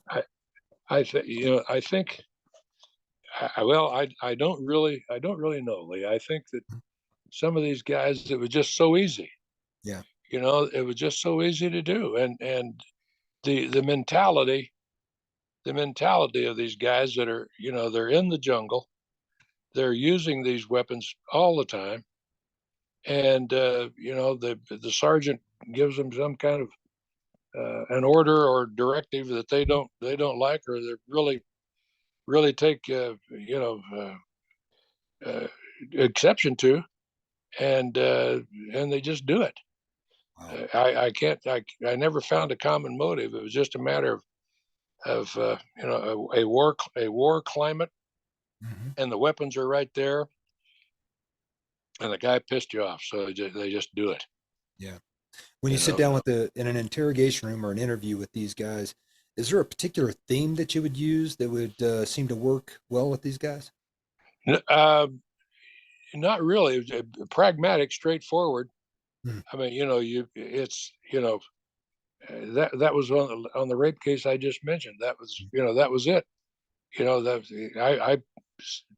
Speaker 2: I think. Well, I don't really know, Lee. I think that some of these guys, it was just so easy.
Speaker 1: Yeah.
Speaker 2: It was just so easy to do, and the mentality of these guys that are, they're in the jungle, they're using these weapons all the time, and the sergeant gives them some kind of an order or directive that they don't like, or they really take uh, exception to, and they just do it.
Speaker 1: Wow.
Speaker 2: I can't. I never found a common motive. It was just a matter of a war climate,
Speaker 1: Hmm.
Speaker 2: and the weapons are right there, and the guy pissed you off, so they just do it.
Speaker 1: Yeah. When you
Speaker 2: You
Speaker 1: sit
Speaker 2: know.
Speaker 1: down in an interrogation room or an interview with these guys, is there a particular theme that you would use that would seem to work well with these guys?
Speaker 2: Uh, Not really. It was pragmatic, straightforward.
Speaker 1: Mm.
Speaker 2: I mean, that was on the rape case I just mentioned. That was it. I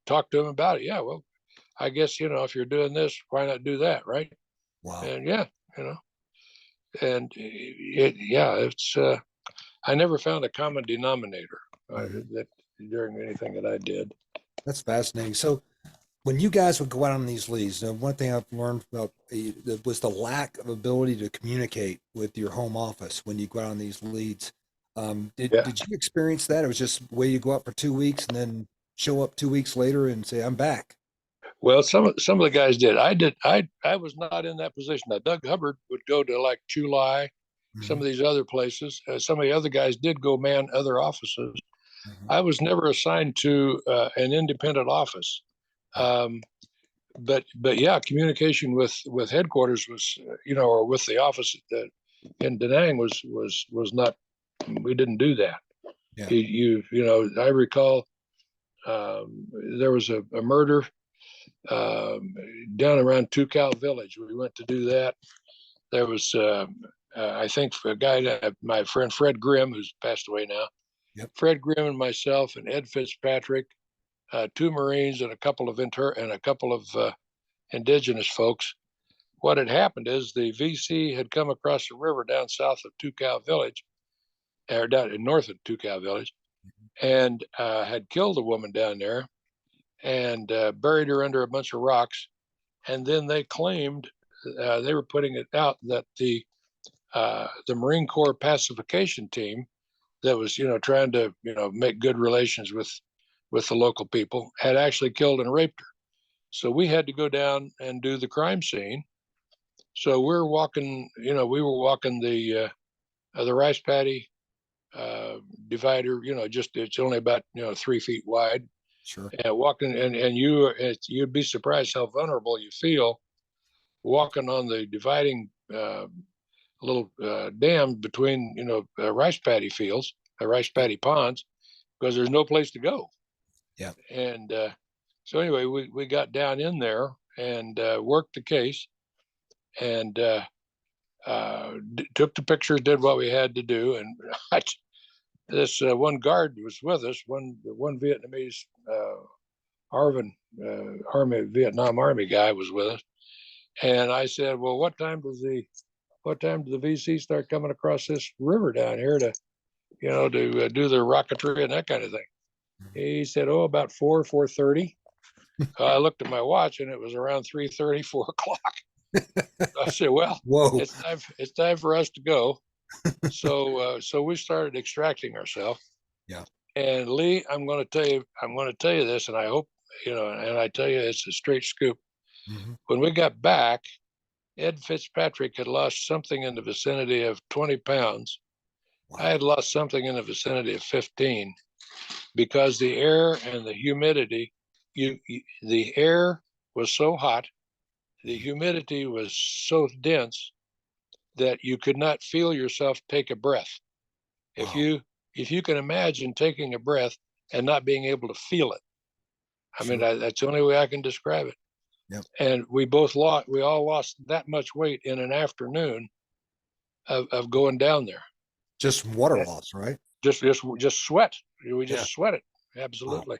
Speaker 2: talked to him about it. Yeah, well, I guess, if you're doing this, why not do that, right?
Speaker 1: Wow.
Speaker 2: And yeah, and it's I never found a common denominator
Speaker 1: Mhm.
Speaker 2: that during anything that I did.
Speaker 1: That's fascinating. So when you guys would go out on these leads, one thing I've learned about was the lack of ability to communicate with your home office when you go out on these leads. Did
Speaker 2: Yeah.
Speaker 1: did you experience that? It was just where you go out for 2 weeks and then show up 2 weeks later and say, "I'm back."
Speaker 2: Well, some of the guys did. I did. I was not in that position. Now, Doug Hubbard would go to like July, some
Speaker 1: Hmm.
Speaker 2: of these other places. Some of the other guys did go man other offices.
Speaker 1: Hmm.
Speaker 2: I was never assigned to an independent office.
Speaker 1: Yeah,
Speaker 2: Um, but yeah, communication with headquarters was, or with the office in Da Nang was not. We didn't do that.
Speaker 1: yeah,
Speaker 2: I recall there was a murder um, down around Tucal Village. We went to do that. There was, I think, a guy, my friend Fred Grimm, who's passed away now.
Speaker 1: yep,
Speaker 2: Fred Grimm and myself and Ed Fitzpatrick, two Marines and a couple of indigenous folks. What had happened is the VC had come across the river down south of Tucal Village, or down north of Tucal Village, and had killed a woman down there and buried her under a bunch of rocks. And then they claimed they were putting it out that the Marine Corps pacification team that was trying to make good relations with the local people had actually killed and raped her. So we had to go down and do the crime scene. So we're walking, we were walking the rice paddy divider. Just it's only about 3 feet wide,
Speaker 1: sure.
Speaker 2: and walking and you'd be surprised how vulnerable you feel walking on the dividing little dam between rice paddy fields, rice paddy ponds, because there's no place to go.
Speaker 1: Yeah,
Speaker 2: And so anyway, we got down in there and worked the case and took the pictures, did what we had to do, and this one guard was with us, one Vietnamese Arvin Vietnam Army guy was with us, and I said, "Well, what time does the VC start coming across this river down here to do their rocketry and that kind of thing?" He said, "Oh, about 4:30." I looked at my watch and it was around 3:30, 4 o'clock. I said, "Well,
Speaker 1: Whoa.
Speaker 2: it's time for us to go." So we started extracting ourselves.
Speaker 1: Yeah.
Speaker 2: And Lee, I'm going to tell you this, and I hope and I tell you it's a straight scoop.
Speaker 1: Hmm.
Speaker 2: When we got back, Ed Fitzpatrick had lost something in the vicinity of 20 pounds. I
Speaker 1: Wow.
Speaker 2: had lost something in the vicinity of 15 because the air and the humidity, the air was so hot, the humidity was so dense that you could not feel yourself take a breath. If
Speaker 1: Wow.
Speaker 2: you if you can imagine taking a breath and not being able to feel it, I mean
Speaker 1: Sure.
Speaker 2: that's the only way I can describe it.
Speaker 1: Yep.
Speaker 2: And we all lost that much weight in an afternoon of going down there.
Speaker 1: Just water
Speaker 2: And
Speaker 1: loss, right?
Speaker 2: just sweat. We
Speaker 1: Yeah.
Speaker 2: just sweated
Speaker 1: Wow.
Speaker 2: absolutely.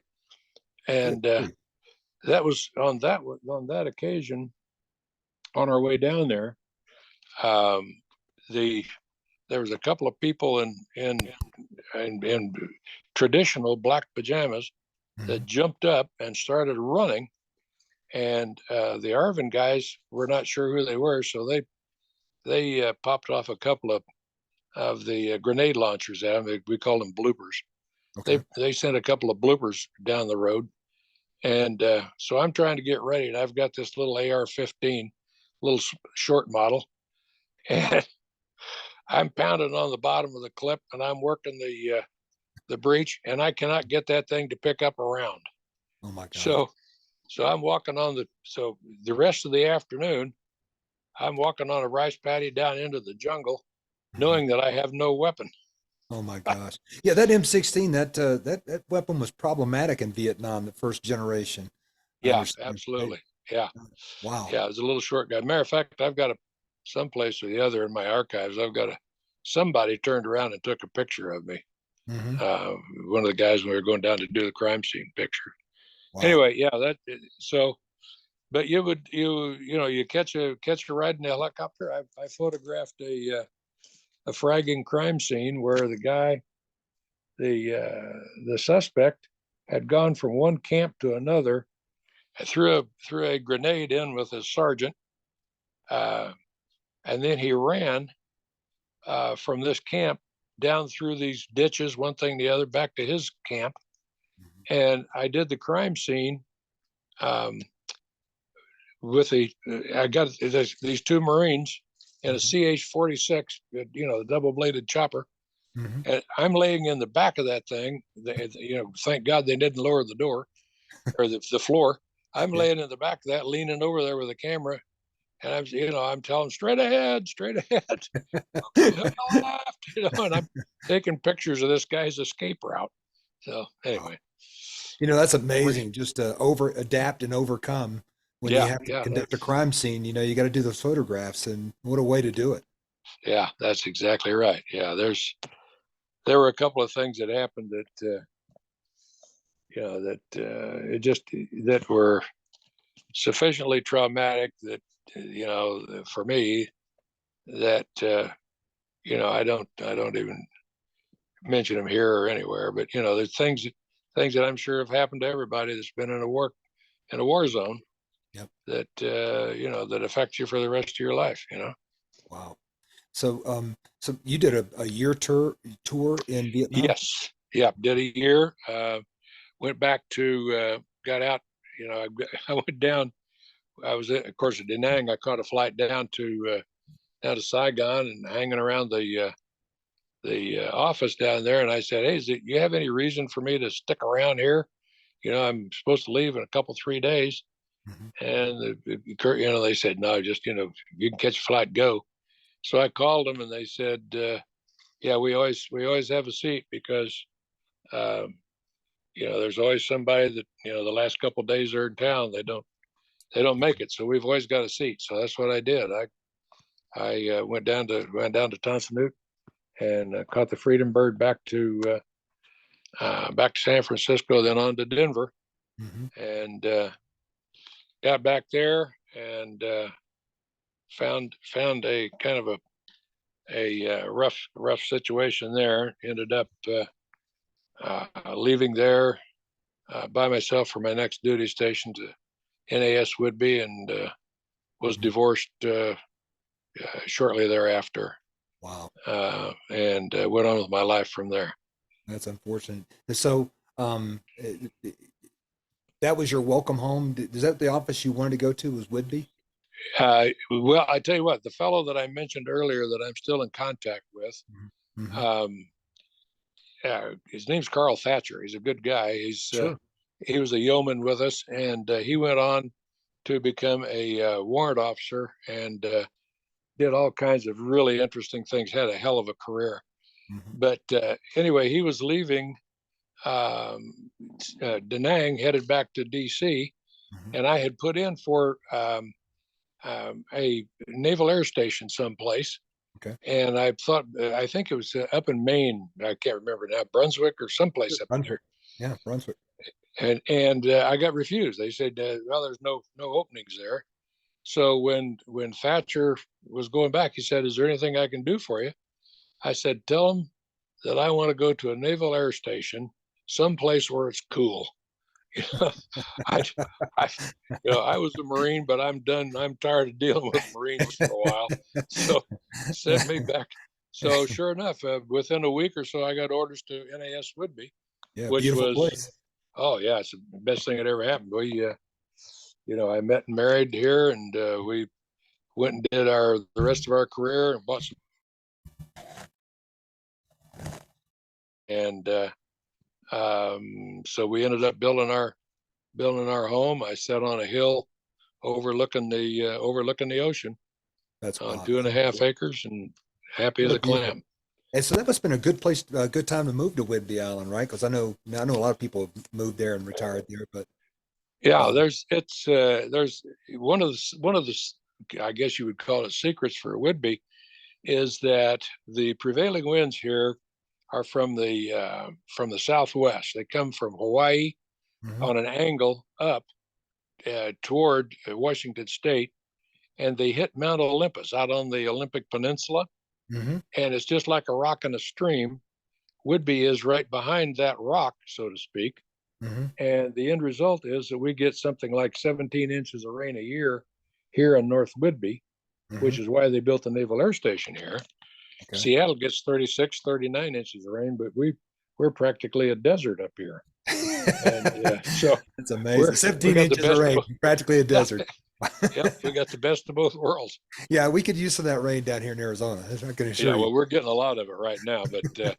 Speaker 1: Good
Speaker 2: And
Speaker 1: grief.
Speaker 2: that was on that occasion on our way down there. Um, the There was a couple of people in traditional black pajamas
Speaker 1: Hmm.
Speaker 2: that jumped up and started running, and the Arvin guys were not sure who they were, so they popped off a couple of the grenade launchers at them. We call them bloopers.
Speaker 1: Okay.
Speaker 2: They sent a couple of bloopers down the road, and so I'm trying to get ready, and I've got this little AR-15, little short model, and I'm pounding on the bottom of the clip, and I'm working the breech, and I cannot get that thing to pick up around.
Speaker 1: Oh my gosh.
Speaker 2: So I'm walking so the rest of the afternoon, I'm walking on a rice paddy down into the jungle,
Speaker 1: Hmm.
Speaker 2: knowing that I have no weapon.
Speaker 1: Oh my gosh. Yeah, that M16, that weapon was problematic in Vietnam, the first generation. I
Speaker 2: Yeah,
Speaker 1: understand.
Speaker 2: absolutely. Yeah,
Speaker 1: Wow.
Speaker 2: yeah. It was a little short guy. Matter of fact, I've got someplace or the other in my archives. Somebody turned around and took a picture of me.
Speaker 1: Hmm.
Speaker 2: One of the guys when we were going down to do the crime scene picture.
Speaker 1: Wow.
Speaker 2: Anyway, yeah, that so. But you catch a ride in a helicopter. I photographed a fragging crime scene where the suspect had gone from one camp to another, threw a grenade in with his sergeant, uh, and then he ran from this camp down through these ditches, one thing the other, back to his camp.
Speaker 1: Mhm.
Speaker 2: And I did the crime scene um, with I got these two Marines in a
Speaker 1: Mhm.
Speaker 2: CH-46, the double-bladed chopper,
Speaker 1: Mhm.
Speaker 2: and I'm laying in the back of that thing. Thank God they didn't lower the door or the floor. I'm
Speaker 1: Yeah.
Speaker 2: laying in the back of that, leaning over there with the camera, and I'm telling straight ahead, straight ahead, to the left, and I'm taking pictures of this guy's escape route. So
Speaker 1: Wow.
Speaker 2: anyway,
Speaker 1: That's
Speaker 2: memory.
Speaker 1: amazing. Just to adapt and overcome when you
Speaker 2: Yeah,
Speaker 1: have to
Speaker 2: yeah,
Speaker 1: conduct a crime scene. You got to do those photographs, and what a way to do it.
Speaker 2: yeah, that's exactly right. Yeah, there were a couple of things that happened that were sufficiently traumatic that for me that I don't even mention them here or anywhere. But there's things that I'm sure have happened to everybody that's been in a war zone
Speaker 1: Yep.
Speaker 2: that that affect you for the rest of your life.
Speaker 1: Wow. So you did a year tour in Vietnam.
Speaker 2: Yes, yeah, did a year. Went back to got out. I went down. I was of course at Da Nang. I caught a flight down to Saigon and hanging around the office down there. And I said, "Hey, you have any reason for me to stick around here? I'm supposed to leave in a couple 3 days."
Speaker 1: Hmm.
Speaker 2: And they said, "No, just you can catch a flight, go." So I called them, and they said, "Yeah, we always have a seat because um, there's always somebody that the last couple of days they're in town, they don't make it, so we've always got a seat." So that's what I did. I went down to Tan Son Nhut and caught the Freedom Bird back to San Francisco, then on to Denver,
Speaker 1: Hmm.
Speaker 2: and got back there and found a kind of a rough situation there. Ended up leaving there by myself for my next duty station to NAS Whidbey, and was
Speaker 1: Hmm.
Speaker 2: divorced shortly thereafter,
Speaker 1: Wow.
Speaker 2: and went on with my life from there.
Speaker 1: That's unfortunate. So, that was your welcome home. Is that the office you wanted to go to? Was Whidbey?
Speaker 2: Well, I tell you what, the fellow that I mentioned earlier that I'm still in contact with,
Speaker 1: Hmm.
Speaker 2: um, his name's Carl Thatcher. He's a good guy.
Speaker 1: Sure.
Speaker 2: He was a yeoman with us, and he went on to become a warrant officer and did all kinds of really interesting things. Had a hell of a career.
Speaker 1: Hmm.
Speaker 2: But anyway, he was leaving Da Nang, headed back to D.C.,
Speaker 1: Hmm.
Speaker 2: and I had put in for a naval air station someplace.
Speaker 1: Okay.
Speaker 2: And I think it was up in Maine. I can't remember now, Brunswick or someplace up in there.
Speaker 1: Brunswick. Yeah, Brunswick.
Speaker 2: And I got refused. They said, "Well, there's no openings there." So when Thatcher was going back, he said, "Is there anything I can do for you?" I said, "Tell him that I want to go to a naval air station, someplace where it's cool." I, I, I was a Marine, but I'm done. I'm tired of dealing with Marines for a while. So send me back. So sure enough, within a week or so, I got orders to NAS Whidbey,
Speaker 1: Yeah,
Speaker 2: which
Speaker 1: beautiful
Speaker 2: was,
Speaker 1: place.
Speaker 2: oh yeah, it's the best thing that ever happened. I met and married here, and we went and did the rest of our career and bought some, and so we ended up building our home. I sat on a hill overlooking the ocean
Speaker 1: That's
Speaker 2: on
Speaker 1: wow.
Speaker 2: two and
Speaker 1: That's
Speaker 2: a half
Speaker 1: unbelievable.
Speaker 2: acres and happy
Speaker 1: What
Speaker 2: as
Speaker 1: a
Speaker 2: a
Speaker 1: beautiful.
Speaker 2: clam.
Speaker 1: And so that must have been a good place, a good time to move to Whidbey Island, right? Because I know a lot of people have moved there and retired there, but
Speaker 2: Yeah,
Speaker 1: uh,
Speaker 2: there's one of the I guess you would call it secrets for Whidbey is that the prevailing winds here are from the Southwest. They come from Hawaii
Speaker 1: Hmm.
Speaker 2: on an angle up toward Washington State, and they hit Mount Olympus out on the Olympic Peninsula,
Speaker 1: Hmm.
Speaker 2: and it's just like a rock in a stream. Whidbey is right behind that rock, so to speak.
Speaker 1: Hmm.
Speaker 2: And the end result is that we get something like 17 inches of rain a year here in North Whidbey,
Speaker 1: Hmm.
Speaker 2: which is why they built the Naval Air Station here.
Speaker 1: Okay.
Speaker 2: Seattle gets 36, 39 inches of rain, but we're practically a desert up here. And so
Speaker 1: That's
Speaker 2: we're
Speaker 1: amazing.
Speaker 2: we
Speaker 1: 17
Speaker 2: got the
Speaker 1: inches of
Speaker 2: best of
Speaker 1: rain,
Speaker 2: both.
Speaker 1: practically a desert.
Speaker 2: Yep, we got the best of both worlds.
Speaker 1: Yeah, we could use some of that rain down here in Arizona. I can
Speaker 2: Yeah,
Speaker 1: assure you.
Speaker 2: well, we're getting a lot of it right now, but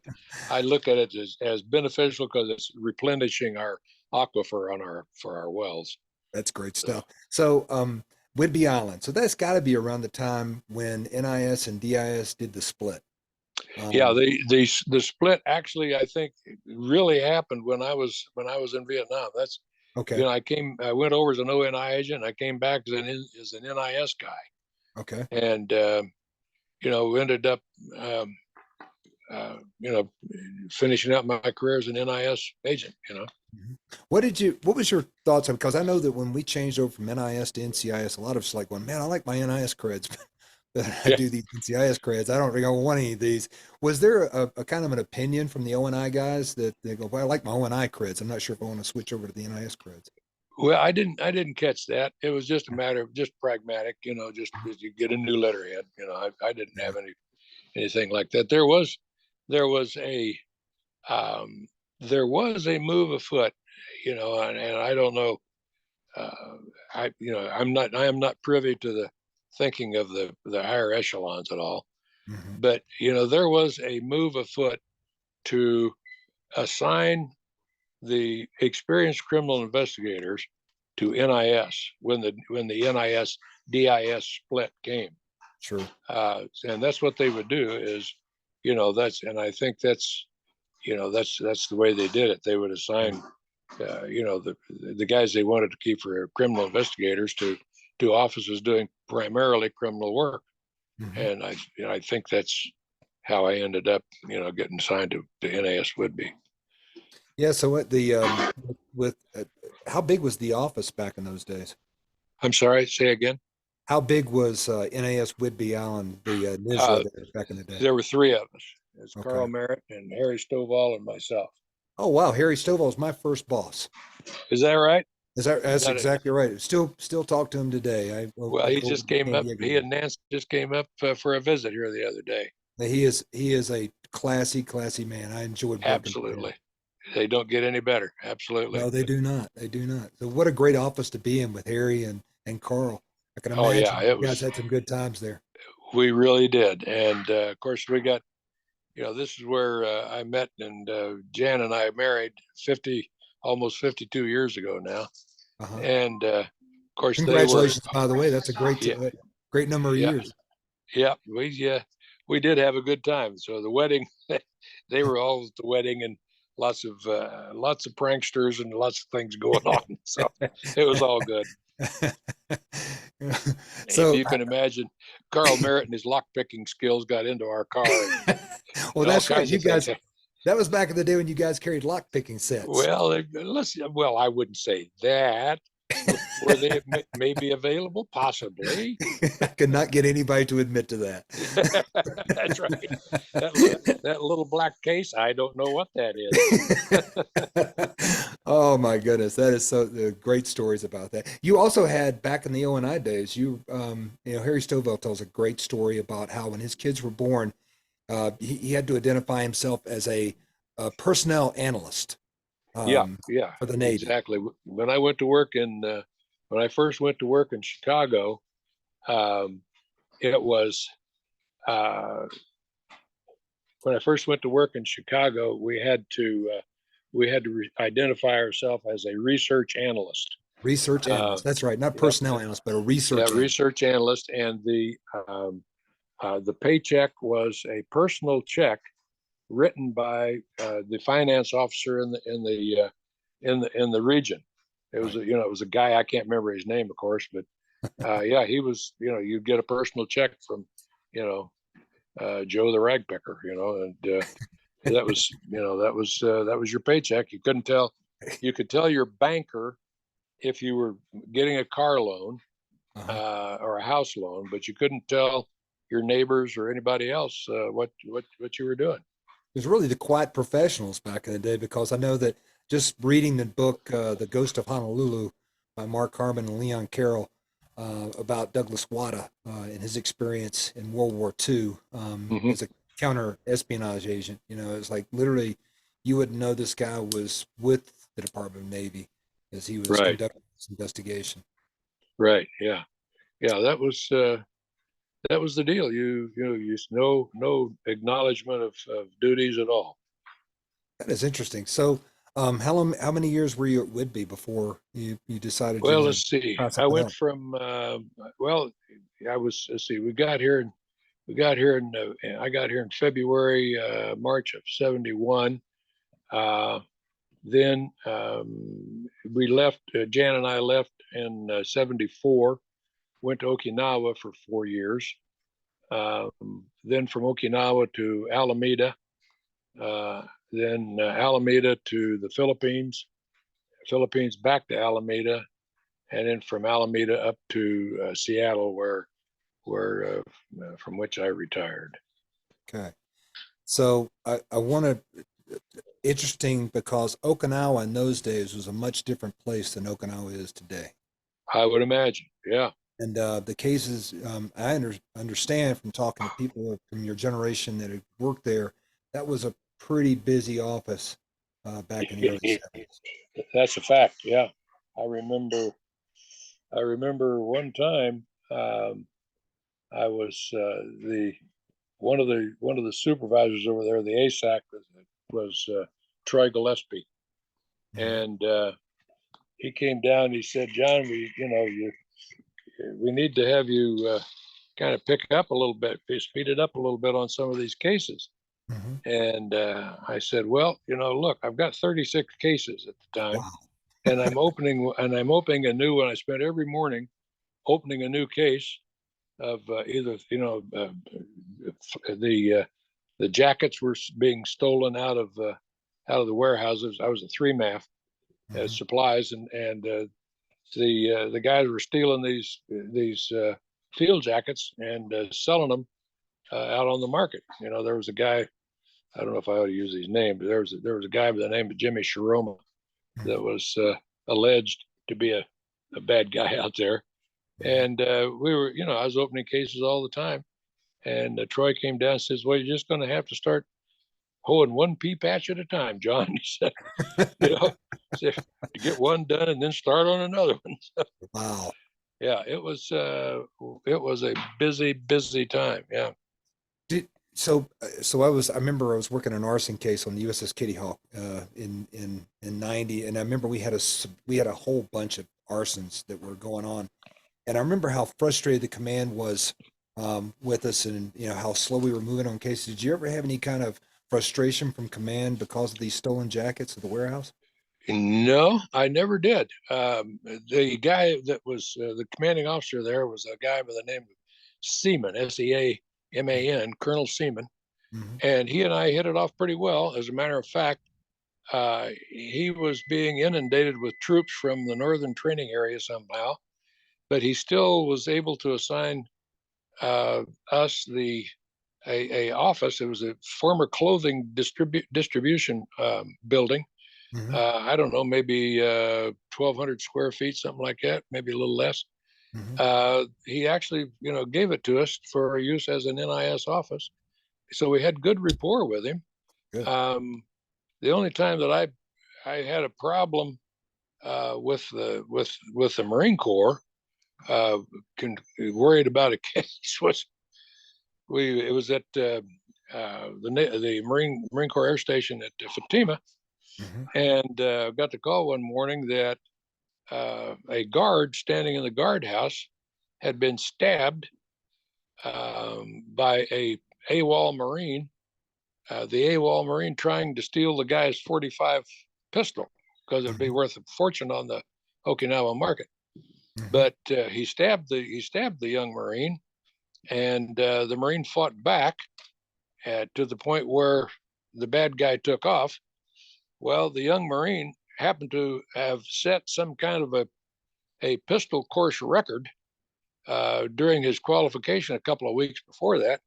Speaker 2: I look at it as beneficial because it's replenishing our aquifer on our for our wells.
Speaker 1: That's great
Speaker 2: So
Speaker 1: stuff. So, Whidbey Island. So that's got to be around the time when NIS and DIS did the split.
Speaker 2: yeah,
Speaker 1: Um,
Speaker 2: the split actually I think really happened when I was in Vietnam. That's
Speaker 1: okay.
Speaker 2: I went over as an ONI agent. I came back as an NIS guy,
Speaker 1: Okay.
Speaker 2: and we ended up um, you know, finishing up my career as an NIS agent.
Speaker 1: Mhm. What was your thoughts on, because I know that when we changed over from NIS to NCIS, a lot of us like, well, man, I like my NIS creds, but I
Speaker 2: Yeah.
Speaker 1: do these NCIS creds. I don't think I want any of these. Was there a kind of an opinion from the ONI guys that they go, well, I like my ONI creds. I'm not sure if I want to switch over to the NIS creds.
Speaker 2: Well, I didn't catch that. It was just a matter of just pragmatic, just as you get a new letterhead. I didn't
Speaker 1: Yeah.
Speaker 2: have anything like that. There was a um, there was a move afoot, and I don't know. Uh, I am not privy to the thinking of the higher echelons at all.
Speaker 1: Hmm.
Speaker 2: But there was a move afoot to assign the experienced criminal investigators to NIS when the NIS DIS split came,
Speaker 1: Sure.
Speaker 2: and that's what they would do is, that's and I think that's the way they did it. They would assign, the guys they wanted to keep for criminal investigators to offices doing primarily criminal work,
Speaker 1: Hmm.
Speaker 2: and I think that's how I ended up, getting signed to NAS Whidbey.
Speaker 1: Yeah. So what with how big was the office back in those days?
Speaker 2: I'm sorry, say again.
Speaker 1: How big was NAS Whidbey Island, the NISRA
Speaker 2: Uh,
Speaker 1: there back in the day?
Speaker 2: there were three of us. It's
Speaker 1: Okay.
Speaker 2: Carl Merritt and Harry Stovall and myself.
Speaker 1: Oh wow, Harry Stovall was my first boss.
Speaker 2: Is that right? Is
Speaker 1: That's
Speaker 2: that it?
Speaker 1: exactly right. Still talk to him today.
Speaker 2: Well,
Speaker 1: I
Speaker 2: he
Speaker 1: go over
Speaker 2: just
Speaker 1: to
Speaker 2: came
Speaker 1: San
Speaker 2: up.
Speaker 1: Diego.
Speaker 2: He and Nance just came up for a visit here the other day.
Speaker 1: He is a classy man. I enjoyed working for him.
Speaker 2: Absolutely. They don't get any better. Absolutely.
Speaker 1: No, they do not. They do not. So what a great office to be in with Harry and Carl. I can
Speaker 2: Oh yeah,
Speaker 1: imagine
Speaker 2: it
Speaker 1: you guys
Speaker 2: was.
Speaker 1: had some good times there.
Speaker 2: We really did, and of course we got. This is where I met, and Jan and I married almost 52 years ago now,
Speaker 1: Uh-huh.
Speaker 2: and of course they were.
Speaker 1: Congratulations, by the way. That's a
Speaker 2: Yeah,
Speaker 1: great number of
Speaker 2: yeah,
Speaker 1: years.
Speaker 2: yeah. We did have a good time. So the wedding, they were all at the wedding, and lots of pranksters and lots of things going on. So it was all good. If
Speaker 1: So,
Speaker 2: you can imagine, Carl Merritt and his lock picking skills got into our car,
Speaker 1: well,
Speaker 2: and all
Speaker 1: that's right.
Speaker 2: kinds
Speaker 1: You
Speaker 2: of things.
Speaker 1: guys, that was back in the day when you guys carried lock picking sets.
Speaker 2: Well, I wouldn't say that. Were they maybe available? Possibly.
Speaker 1: I could not get anybody to admit to
Speaker 2: That's right. That little black case, I don't know what that is.
Speaker 1: that. Oh my goodness, that is so great stories about that. You also had back in the ONI days, Harry Stovall tells a great story about how when his kids were born, he had to identify himself as a personnel analyst
Speaker 2: Yeah, yeah,
Speaker 1: for the Navy.
Speaker 2: exactly. When I first went to work in Chicago, um, it was uh, when I first went to work in Chicago, we had to identify ourselves as a research analyst.
Speaker 1: Research
Speaker 2: Uh,
Speaker 1: analyst. That's right. Not
Speaker 2: yeah,
Speaker 1: personnel analyst, but a
Speaker 2: yeah,
Speaker 1: research analyst.
Speaker 2: research analyst, and the paycheck was a personal check written by the finance officer in the region.
Speaker 1: Right.
Speaker 2: It was a guy, I can't remember his name, of course, but yeah, he was. You'd get a personal check from you know Joe the rag picker, and That was, that was your paycheck. You could tell your banker if you were getting a car loan
Speaker 1: Uh-huh.
Speaker 2: or a house loan, but you couldn't tell your neighbors or anybody else what you were doing.
Speaker 1: It was really the quiet professionals back in the day, because I know that just reading the book The Ghost of Honolulu by Mark Harmon and Leon Carroll, about Douglas Wada and his experience in World War II,
Speaker 2: Hmm.
Speaker 1: as a counter espionage agent. It's like literally you wouldn't know this guy was with the Department of Navy as he was
Speaker 2: Right,
Speaker 1: conducting this investigation.
Speaker 2: right, yeah, yeah. That was the deal. No acknowledgement of duties at all.
Speaker 1: That is interesting. So, how many years were you at Whitby before you decided you
Speaker 2: Well,
Speaker 1: wanted to
Speaker 2: let's see.
Speaker 1: try
Speaker 2: I
Speaker 1: something
Speaker 2: went
Speaker 1: else?
Speaker 2: from well, I was let's see. I got here in February, March of '71. Uh, then we left. Jan and I left in '74. Went to Okinawa for 4 years. Then from Okinawa to Alameda. Uh, then Alameda to the Philippines. Philippines back to Alameda, and then from Alameda up to Seattle, where from which I retired.
Speaker 1: Okay. So I want to, interesting because Okinawa in those days was a much different place than Okinawa is today.
Speaker 2: I would imagine, yeah.
Speaker 1: And the cases, understand from talking to people from your generation that had worked there, that was a pretty busy office back in the early 70s.
Speaker 2: That's a fact. Yeah, I remember. I remember one time I was the one of the supervisors over there. The ASAC was Troy Gillespie,
Speaker 1: Hmm.
Speaker 2: and he came down. And he said, "John, we need to have you kind of pick up a little bit, speed it up a little bit on some of these cases."
Speaker 1: Hmm.
Speaker 2: And I said, "Well, look, I've got 36 cases at the time,
Speaker 1: Wow.
Speaker 2: and I'm opening a new one. I spent every morning opening a new case of either the the jackets were being stolen out of the warehouses. I was a three MAF
Speaker 1: Hmm.
Speaker 2: supplies, and the guys were stealing these field jackets and selling them out on the market. There was a guy. I don't know if I ought to use his name, but there was a guy by the name of Jimmy Shiroma that
Speaker 1: Hmm.
Speaker 2: was alleged to be a bad guy out there.
Speaker 1: Hmm.
Speaker 2: And I was opening cases all the time. And Troy came down and says, "Well, you're just going to have to start hoeing one pea patch at a time, John." He said, you know, to get one done and then start on another one.
Speaker 1: Wow.
Speaker 2: Yeah, it was a busy, busy time. Yeah.
Speaker 1: So I remember I was working an arson case on the USS Kitty Hawk in 90, and I remember we had a whole bunch of arsons that were going on. And I remember how frustrated the command was with us, and how slow we were moving on cases. Did you ever have any kind of frustration from command because of these stolen jackets at the warehouse?
Speaker 2: No, I never did. The guy that was the commanding officer there was a guy by the name of Seaman, Seaman, Colonel Seaman,
Speaker 1: Mm-hmm.
Speaker 2: and he and I hit it off pretty well. As a matter of fact, he was being inundated with troops from the northern training area somehow, but he still was able to assign uh, us a office. It was a former clothing distribution building.
Speaker 1: Mm-hmm.
Speaker 2: I don't know, maybe 1,200 square feet, something like that, maybe a little less.
Speaker 1: Mm-hmm.
Speaker 2: He actually, gave it to us for use as an NIS office. So we had good rapport with him.
Speaker 1: Good.
Speaker 2: Um, the only time that I had a problem with the Marine Corps, worried about a case was we it was at the Marine Corps Air Station at Fatima,
Speaker 1: Mm-hmm.
Speaker 2: and got the call one morning that a guard standing in the guardhouse had been stabbed by a AWOL Marine. The AWOL Marine trying to steal the guy's 45 pistol because it'd be
Speaker 1: Mm-hmm.
Speaker 2: worth a fortune on the Okinawa market.
Speaker 1: Mm-hmm.
Speaker 2: But he stabbed the young Marine, and the Marine fought back to the point where the bad guy took off. Well, the young Marine happened to have set some kind of a pistol course record during his qualification a couple of weeks before that.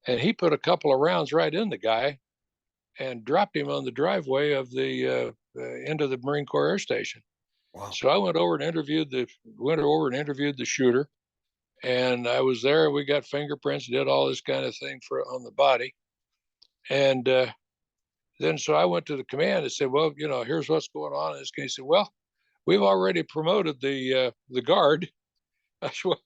Speaker 2: And he put a couple of rounds right in the guy and dropped him on the driveway of the end of the Marine Corps Air Station.
Speaker 1: Wow.
Speaker 2: So I went over and interviewed the shooter, and I was there. We got fingerprints, did all this kind of thing on the body, and then so I went to the command and said, "Well, here's what's going on in this case." He said, "Well, we've already promoted the guard." I said, "Well,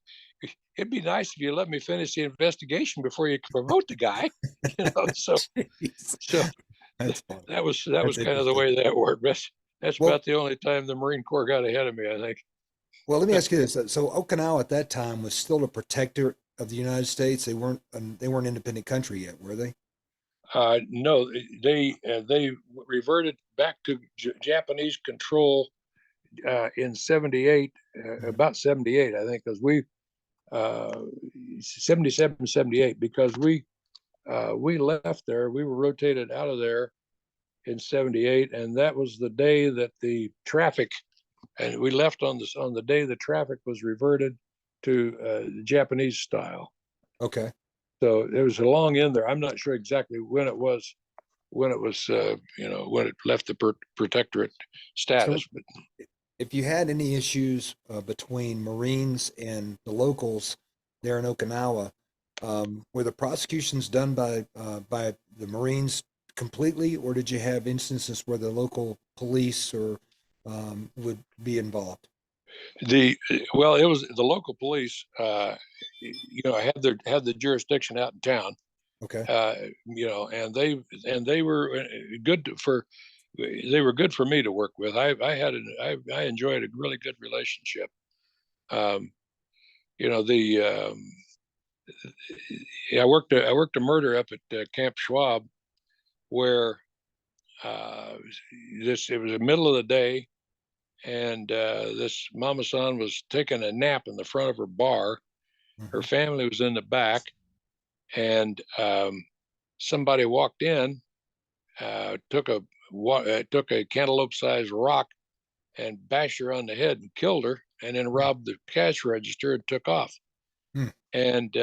Speaker 2: it'd be nice if you let me finish the investigation before you promote the guy." So
Speaker 1: Jeez.
Speaker 2: so
Speaker 1: That's funny.
Speaker 2: that was
Speaker 1: That's
Speaker 2: kind of the
Speaker 1: interesting.
Speaker 2: way that worked. That's
Speaker 1: Well,
Speaker 2: about the only time the Marine Corps got ahead of me, I think.
Speaker 1: well, let me ask you this. So Okinawa at that time was still a protectorate of the United States. They weren't an independent country yet, were they?
Speaker 2: No, they reverted back to Japanese control in '78,
Speaker 1: Mhm.
Speaker 2: about '78, I think, because we uh, 77, '78, because we left there. We were rotated out of there in '78, and that was the day that the traffic, and we left on the day the traffic was reverted to the Japanese style.
Speaker 1: Okay.
Speaker 2: So it was along in there. I'm not sure exactly when it was when it left the protectorate
Speaker 1: So
Speaker 2: status. But
Speaker 1: if you had any issues between Marines and the locals there in Okinawa, were the prosecutions done by the Marines completely, or did you have instances where the local police or would be involved?
Speaker 2: the well, it was the local police. Had the jurisdiction out in town.
Speaker 1: Okay.
Speaker 2: And they were good for. They were good for me to work with. I enjoyed a really good relationship. Um, the I worked a murder up at Camp Schwab where uh, it was the middle of the day, and this mama san was taking a nap in the front of her bar. Her
Speaker 1: Hmm.
Speaker 2: family was in the back, and somebody walked in, took a cantaloupe-sized rock and bashed her on the head and killed her, and then robbed the cash register and took off.
Speaker 1: Hmm.
Speaker 2: And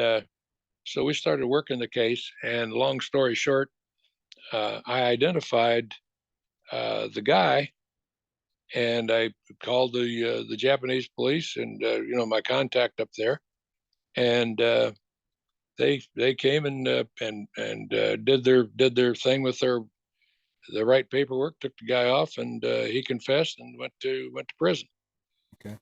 Speaker 2: so we started working the case. And long story short, I identified the guy, and I called the Japanese police and my contact up there, and they came and did their thing with the right paperwork, took the guy off, and he confessed and went to prison.
Speaker 1: Okay.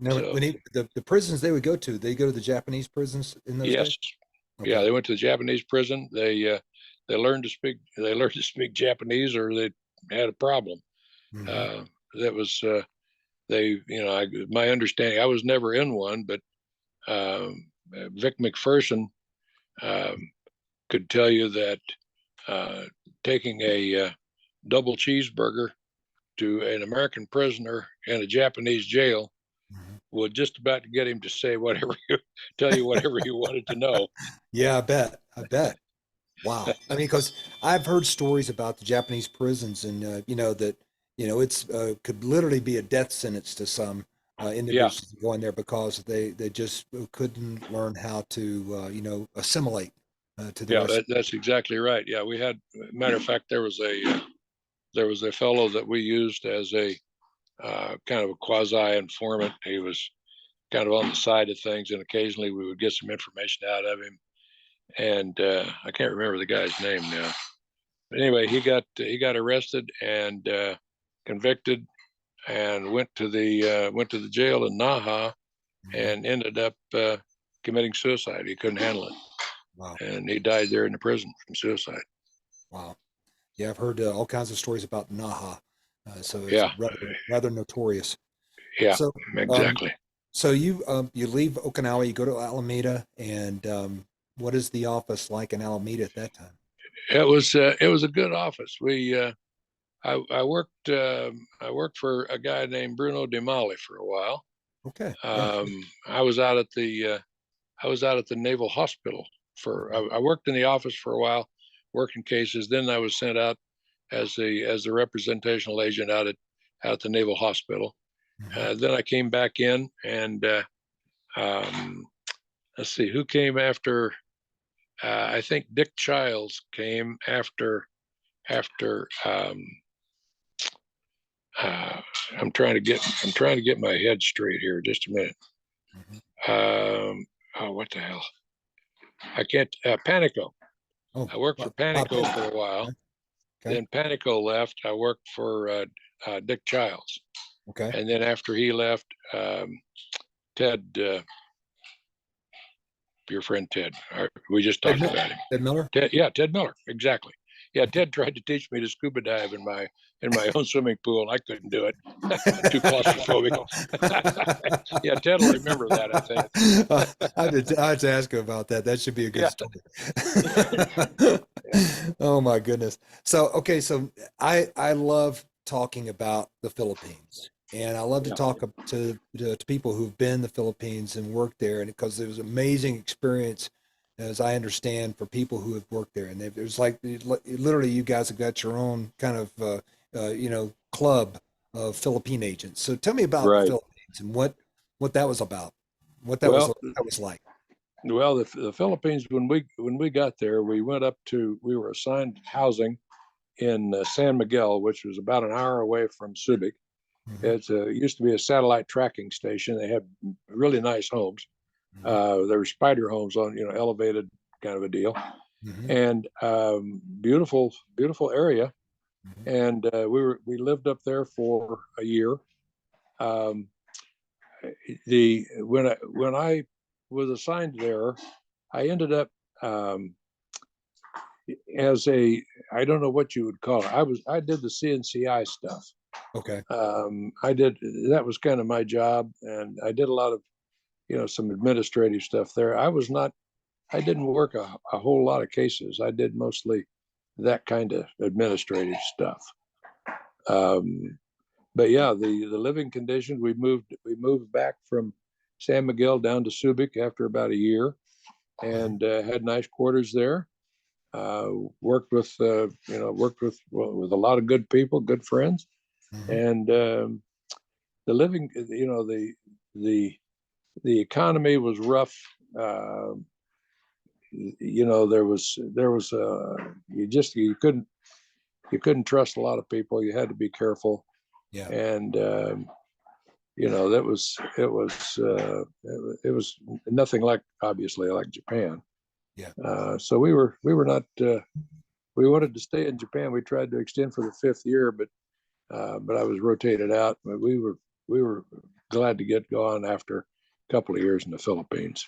Speaker 1: Now,
Speaker 2: So
Speaker 1: the prisons they would go to, they go to the Japanese prisons in those
Speaker 2: yes,
Speaker 1: days?
Speaker 2: yeah,
Speaker 1: Okay.
Speaker 2: they went to the Japanese prison. They learned to speak Japanese, or they had a problem.
Speaker 1: Hmm.
Speaker 2: Uh, that was my understanding. I was never in one, but Vic McPherson um, could tell you that uh, taking a double cheeseburger to an American prisoner in a Japanese jail
Speaker 1: Hmm.
Speaker 2: would just about get him to say whatever tell you whatever you wanted to know.
Speaker 1: Yeah, I bet. I bet. Wow. I mean, because I've heard stories about the Japanese prisons, and that it's could literally be a death sentence to some
Speaker 2: Yeah,
Speaker 1: individuals going there because they just couldn't learn how to assimilate to the
Speaker 2: yeah,
Speaker 1: rest.
Speaker 2: that's exactly right. Yeah, we had. Matter of fact, there was a fellow that we used as a kind of a quasi informant. He was kind of on the side of things, and occasionally we would get some information out of him. And I can't remember the guy's name now. But anyway, he got arrested and convicted, and went to the jail in Naha,
Speaker 1: Mhm.
Speaker 2: and ended up committing suicide. He couldn't handle it,
Speaker 1: Wow.
Speaker 2: and he died there in the prison from suicide.
Speaker 1: Wow. Yeah, I've heard all kinds of stories about Naha, so it's
Speaker 2: Yeah,
Speaker 1: rather notorious.
Speaker 2: yeah,
Speaker 1: So, um,
Speaker 2: exactly.
Speaker 1: so you leave Okinawa, you go to Alameda, and what is the office like in Alameda at that time?
Speaker 2: It was a good office. I worked for a guy named Bruno De Mali for a while.
Speaker 1: Okay, yeah.
Speaker 2: Um, I was out at the Naval Hospital I worked in the office for a while, working cases. Then I was sent out as the representational agent out at the Naval Hospital. Then I came back in, and let's see who came after. I think Dick Childs came after. I'm trying to get my head straight here. Just a minute. Oh, what the hell? I can't. Panico.
Speaker 1: Oh,
Speaker 2: I worked for Panico for a while.
Speaker 1: Okay.
Speaker 2: Then Panico left. I worked for Dick Childs.
Speaker 1: Okay.
Speaker 2: And then after he left, Ted, your friend Ted, we just talked about him.
Speaker 1: Ted Miller?
Speaker 2: Ted Miller, exactly. Yeah, Ted tried to teach me to scuba dive in my own swimming pool. I couldn't do it. Too claustrophobic. Yeah, Ted will remember that, I think.
Speaker 1: I have to ask him about that. That should be a good story. Oh my goodness. So okay, so I love talking about the Philippines. And I love to talk to people who've been in the Philippines and worked there, and because it was an amazing experience, as I understand, for people who have worked there. And there's like literally, you guys have got your own kind of club of Philippine agents. So tell me about the Philippines and what that was about, what that was like.
Speaker 2: Well, the Philippines, when we got there, we were assigned housing in San Miguel, which was about an hour away from Subic. It used to be a satellite tracking station. They had really nice homes. There were spider homes on, elevated kind of a deal, and beautiful area. And we lived up there for a year. When I was assigned there, I ended up as I don't know what you would call it. I did the CNCI stuff.
Speaker 1: Okay.
Speaker 2: That was kind of my job, and I did a lot of, some administrative stuff there. I didn't work a whole lot of cases. I did mostly that kind of administrative stuff. But yeah, the living conditions, we moved back from San Miguel down to Subic after about a year, and had nice quarters there. Worked with a lot of good people, good friends. And the living, the economy was rough. There was you couldn't trust a lot of people. You had to be careful.
Speaker 1: Yeah.
Speaker 2: And it was nothing like, obviously, like Japan.
Speaker 1: Yeah.
Speaker 2: So we were not. We wanted to stay in Japan. We tried to extend for the 5th year, but I was rotated out. But we were glad to get going after a couple of years in the Philippines.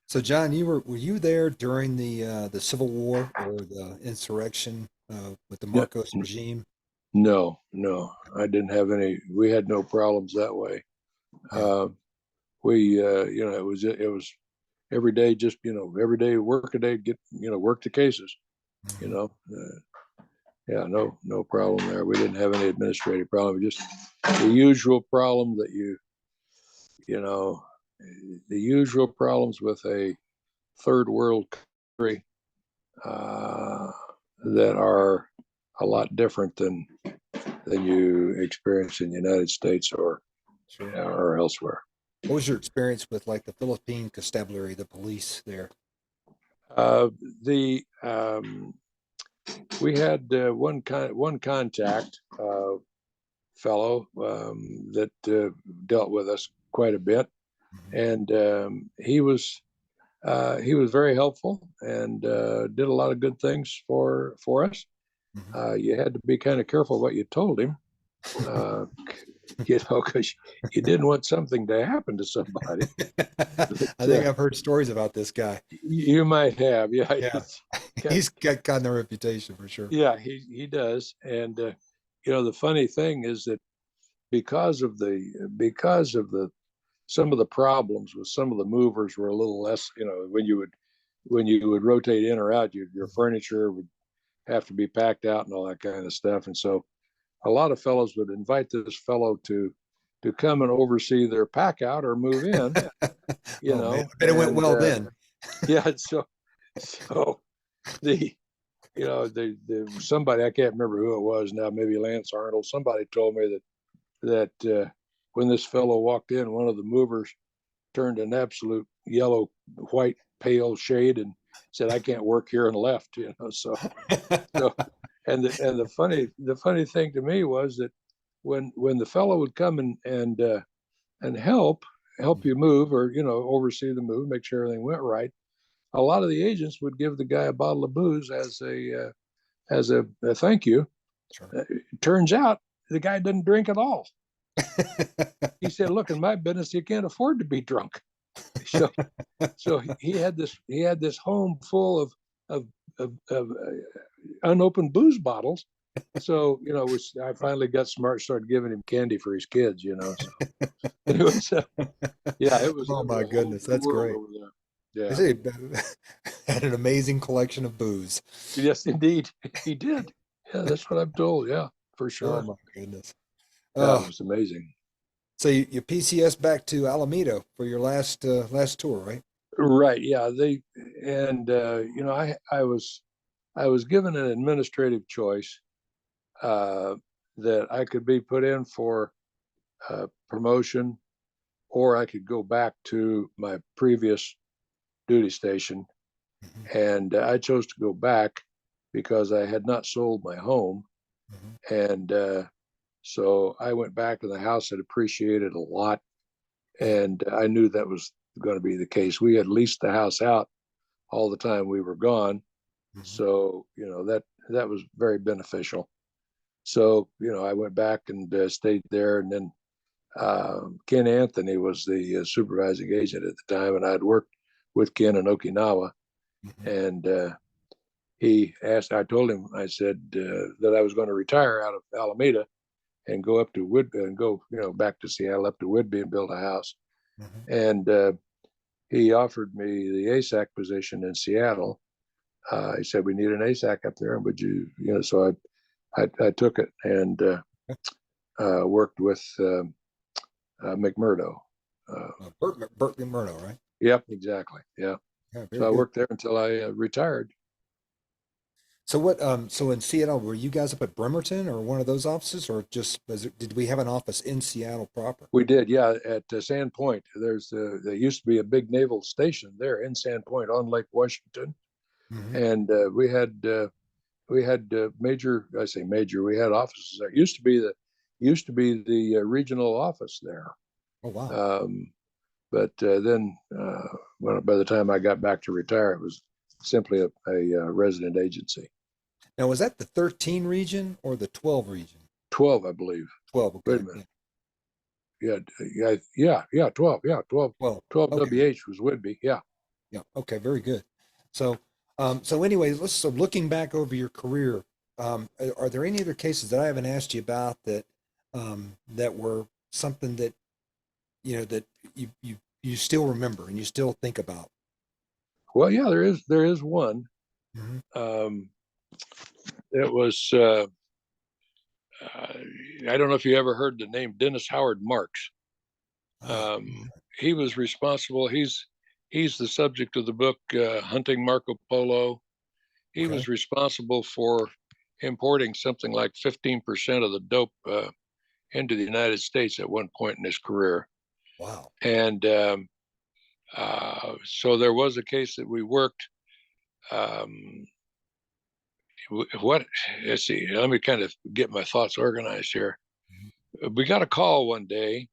Speaker 1: So John, were you there during the Civil War or the insurrection with the Marcos regime?
Speaker 2: No, I didn't have any. We had no problems that way.
Speaker 1: Yeah.
Speaker 2: It was every day, just every day work a day, get work the cases. Yeah, no problem there. We didn't have any administrative problem. Just the usual problem that the usual problems with a third world country that are a lot different than you experience in the United States or elsewhere.
Speaker 1: What was your experience with like the Philippine Constabulary, the police there?
Speaker 2: We had one contact fellow that dealt with us quite a bit, and he was very helpful and did a lot of good things for us. You had to be kind of careful what you told him, because you didn't want something to happen to somebody.
Speaker 1: I think I've heard stories about this guy.
Speaker 2: You might have, yeah.
Speaker 1: He's got kind of a reputation for sure.
Speaker 2: Yeah, he does. And the funny thing is that because of the some of the problems with some of the movers were a little less, when you would rotate in or out, your furniture would have to be packed out and all that kind of stuff. And so a lot of fellows would invite this fellow to come and oversee their pack out or move in.
Speaker 1: Man. But it went well then.
Speaker 2: Yeah. So the somebody, I can't remember who it was now, maybe Lance Arnold. Somebody told me that when this fellow walked in, one of the movers turned an absolute yellow, white, pale shade and said, "I can't work here," and left. So, and the funny thing to me was that when the fellow would come and help you move, or oversee the move, make sure everything went right, a lot of the agents would give the guy a bottle of booze as a thank you.
Speaker 1: Sure.
Speaker 2: It turns out the guy didn't drink at all. He said, "Look, in my business, you can't afford to be drunk." So, so he had this home full of unopened booze bottles. So I finally got smart, started giving him candy for his kids. So it was, yeah, it was
Speaker 1: Oh
Speaker 2: it was
Speaker 1: my
Speaker 2: a whole
Speaker 1: goodness,
Speaker 2: new
Speaker 1: that's
Speaker 2: world
Speaker 1: great.
Speaker 2: over there.
Speaker 1: I
Speaker 2: Yeah,
Speaker 1: say had an amazing collection of booze.
Speaker 2: yes, indeed, he did. Yeah, that's what I'm told. Yeah, for
Speaker 1: Oh
Speaker 2: sure.
Speaker 1: my goodness.
Speaker 2: Yeah, it
Speaker 1: Oh,
Speaker 2: was amazing.
Speaker 1: so you PCS back to Alameda for your last tour, right?
Speaker 2: Right. Yeah. I was given an administrative choice, uh, that I could be put in for promotion, or I could go back to my previous duty station.
Speaker 1: Hmm.
Speaker 2: And I chose to go back because I had not sold my home.
Speaker 1: Hmm.
Speaker 2: And so I went back, and the house had appreciated a lot.
Speaker 1: Yeah.
Speaker 2: And I knew that was going to be the case. We had leased the house out all the time we were gone.
Speaker 1: Hmm.
Speaker 2: So, that was very beneficial. So, I went back and stayed there. And then Ken Anthony was the supervising agent at the time, and I'd worked with Ken in Okinawa.
Speaker 1: Hmm.
Speaker 2: And I told him, I said that I was going to retire out of Alameda and go up to Whidbey and go, back to Seattle, up to Whidbey, and build a house.
Speaker 1: Hmm.
Speaker 2: And he offered me the ASAC position in Seattle. He said, "We need an ASAC up there, and would you?" So I took it and worked with McMurdo. Uh,
Speaker 1: Burt Murdo, right?
Speaker 2: yep, exactly. Yeah.
Speaker 1: Yeah,
Speaker 2: So
Speaker 1: very
Speaker 2: I
Speaker 1: good.
Speaker 2: worked there until I retired.
Speaker 1: So so in Seattle, were you guys up at Bremerton or one of those offices, or just did we have an office in Seattle proper?
Speaker 2: We did, yeah, at Sand Point. There used to be a big naval station there in Sand Point on Lake Washington,
Speaker 1: Hmm.
Speaker 2: and we had major. I say major. We had offices there. Used to be the regional office there.
Speaker 1: Oh wow.
Speaker 2: Um, but then, by the time I got back to retire, it was simply a resident agency.
Speaker 1: Now was that the 13 region or the 12 region?
Speaker 2: 12, I believe.
Speaker 1: 12.
Speaker 2: Wait
Speaker 1: Okay.
Speaker 2: a
Speaker 1: Yeah.
Speaker 2: minute. Yeah, 12. Yeah, 12.
Speaker 1: 12.
Speaker 2: 12
Speaker 1: Okay.
Speaker 2: WH was Whidbey. Yeah.
Speaker 1: Yeah. Okay. Very good. So, so anyways, so looking back over your career, are there any other cases that I haven't asked you about that were something that, that you still remember and you still think about?
Speaker 2: Well, yeah, there is one.
Speaker 1: Hmm.
Speaker 2: Um, it was I don't know if you ever heard the name Dennis Howard Marks.
Speaker 1: Ah,
Speaker 2: Um, he was responsible. He's the subject of the book Hunting Marco Polo. He
Speaker 1: okay.
Speaker 2: was responsible for importing something like 15% of the dope into the United States at one point in his career.
Speaker 1: Wow.
Speaker 2: And so there was a case that we worked. Um, what Let's see, let me kind of get my thoughts organized here.
Speaker 1: Mhm.
Speaker 2: We got a call one day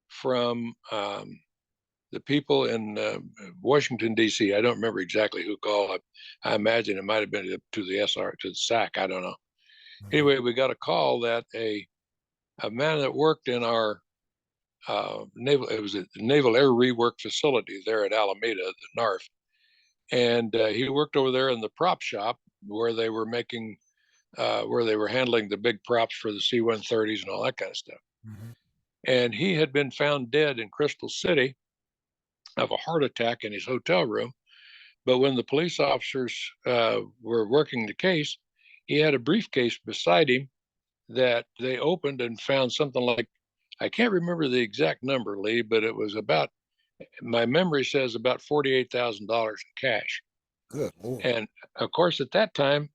Speaker 2: from the people in Washington D.C. I don't remember exactly who called. I imagine it might have been to the SAC. I don't know.
Speaker 1: Mhm.
Speaker 2: Anyway, we got a call that a man that worked in our naval, it was a naval air rework facility there at Alameda, the NARF, and he worked over there in the prop shop where they were handling the big props for the C-130s and all that kind of stuff.
Speaker 1: Mhm.
Speaker 2: And he had been found dead in Crystal City of a heart attack in his hotel room. But when the police officers were working the case, he had a briefcase beside him that they opened and found something like, I can't remember the exact number, Lee, but it was about, my memory says about $48,000 in cash.
Speaker 1: Good Lord.
Speaker 2: And of course, at that time,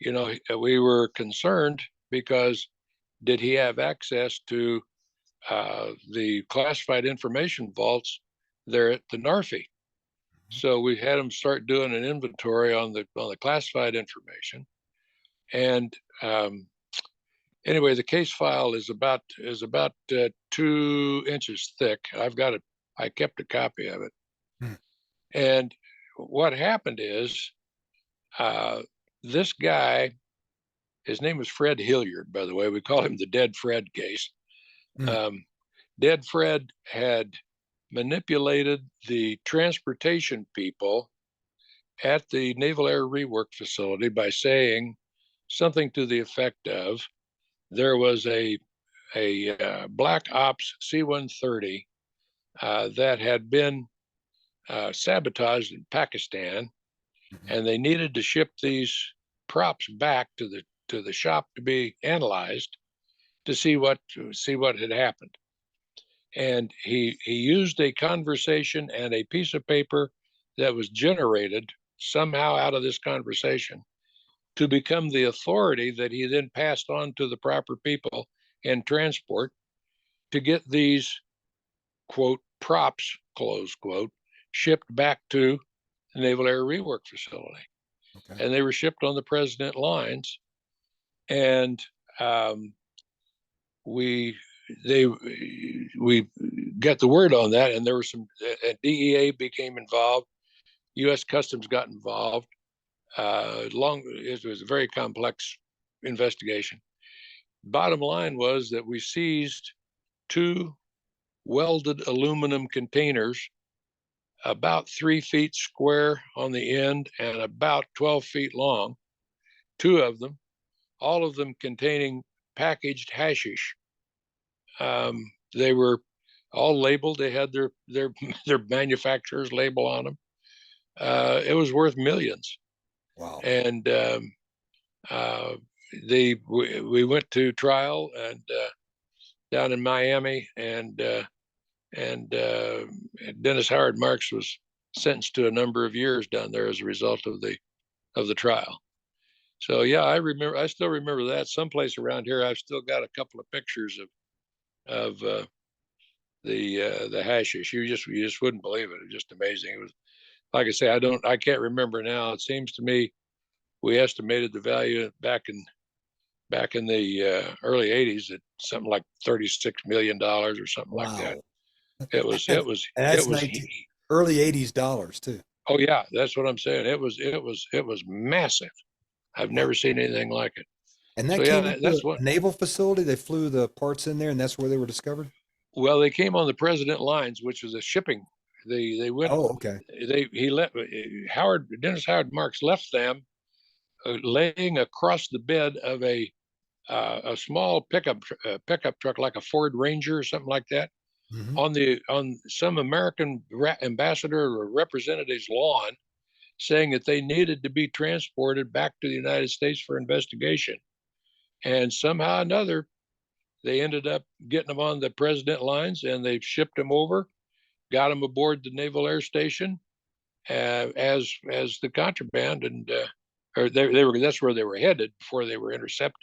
Speaker 2: we were concerned because did he have access to the classified information vaults there at the NARFI? So we had him start doing an inventory on the classified information, and anyway, the case file is about 2 inches thick. I've got it. I kept a copy of it.
Speaker 1: Hmm.
Speaker 2: And what happened is this guy, his name was Fred Hilliard, by the way. We call him the Dead Fred case.
Speaker 1: Hmm.
Speaker 2: Dead Fred had manipulated the transportation people at the Naval Air Rework Facility by saying something to the effect of there was a Black Ops C-130 that had been sabotaged in Pakistan,
Speaker 1: Mhm.
Speaker 2: and they needed to ship these props back to the shop to be analyzed to see what had happened. And he used a conversation and a piece of paper that was generated somehow out of this conversation to become the authority that he then passed on to the proper people in transport to get these quote props close quote shipped back to the Naval Air Rework Facility.
Speaker 1: Okay.
Speaker 2: And they were shipped on the President lines. And we got the word on that, and there was some DEA became involved, U.S. Customs got involved. It was a very complex investigation. Bottom line was that we seized 2 welded aluminum containers about 3 feet square on the end and about 12 feet long, 2 of them, all of them containing packaged hashish. They were all labeled. They had their their manufacturer's label on them. It was worth millions.
Speaker 1: Wow.
Speaker 2: And we went to trial and down in Miami, and Dennis Howard Marks was sentenced to a number of years down there as a result of the trial. So yeah, I still remember that. Someplace around here, I've still got a couple of pictures of the hashish. You just wouldn't believe it. It was just amazing. It was, like I say, I can't remember now. It seems to me we estimated the value back in the early '80s at something like $36 million or something like that.
Speaker 1: Wow.
Speaker 2: It was
Speaker 1: And
Speaker 2: it was it
Speaker 1: that's
Speaker 2: was
Speaker 1: 19 early 80s dollars too.
Speaker 2: Oh yeah, that's what I'm saying. It was massive. I've
Speaker 1: Wow.
Speaker 2: never seen anything like it.
Speaker 1: And
Speaker 2: So
Speaker 1: that
Speaker 2: yeah,
Speaker 1: came into
Speaker 2: that's what.
Speaker 1: a naval facility. They flew the parts in there, and that's where they were discovered.
Speaker 2: Well, they came on the President lines, which was a shipping. They went.
Speaker 1: Oh, okay.
Speaker 2: They he let Howard Dennis Howard Marks left them laying across the bed of a small pickup truck like a Ford Ranger or something like that
Speaker 1: Hmm.
Speaker 2: on some American ambassador or representative's lawn, saying that they needed to be transported back to the United States for investigation. And somehow or another, they ended up getting them on the President lines, and they shipped them over, got them aboard the Naval Air Station as the contraband, and or they were that's where they were headed before they were intercepted.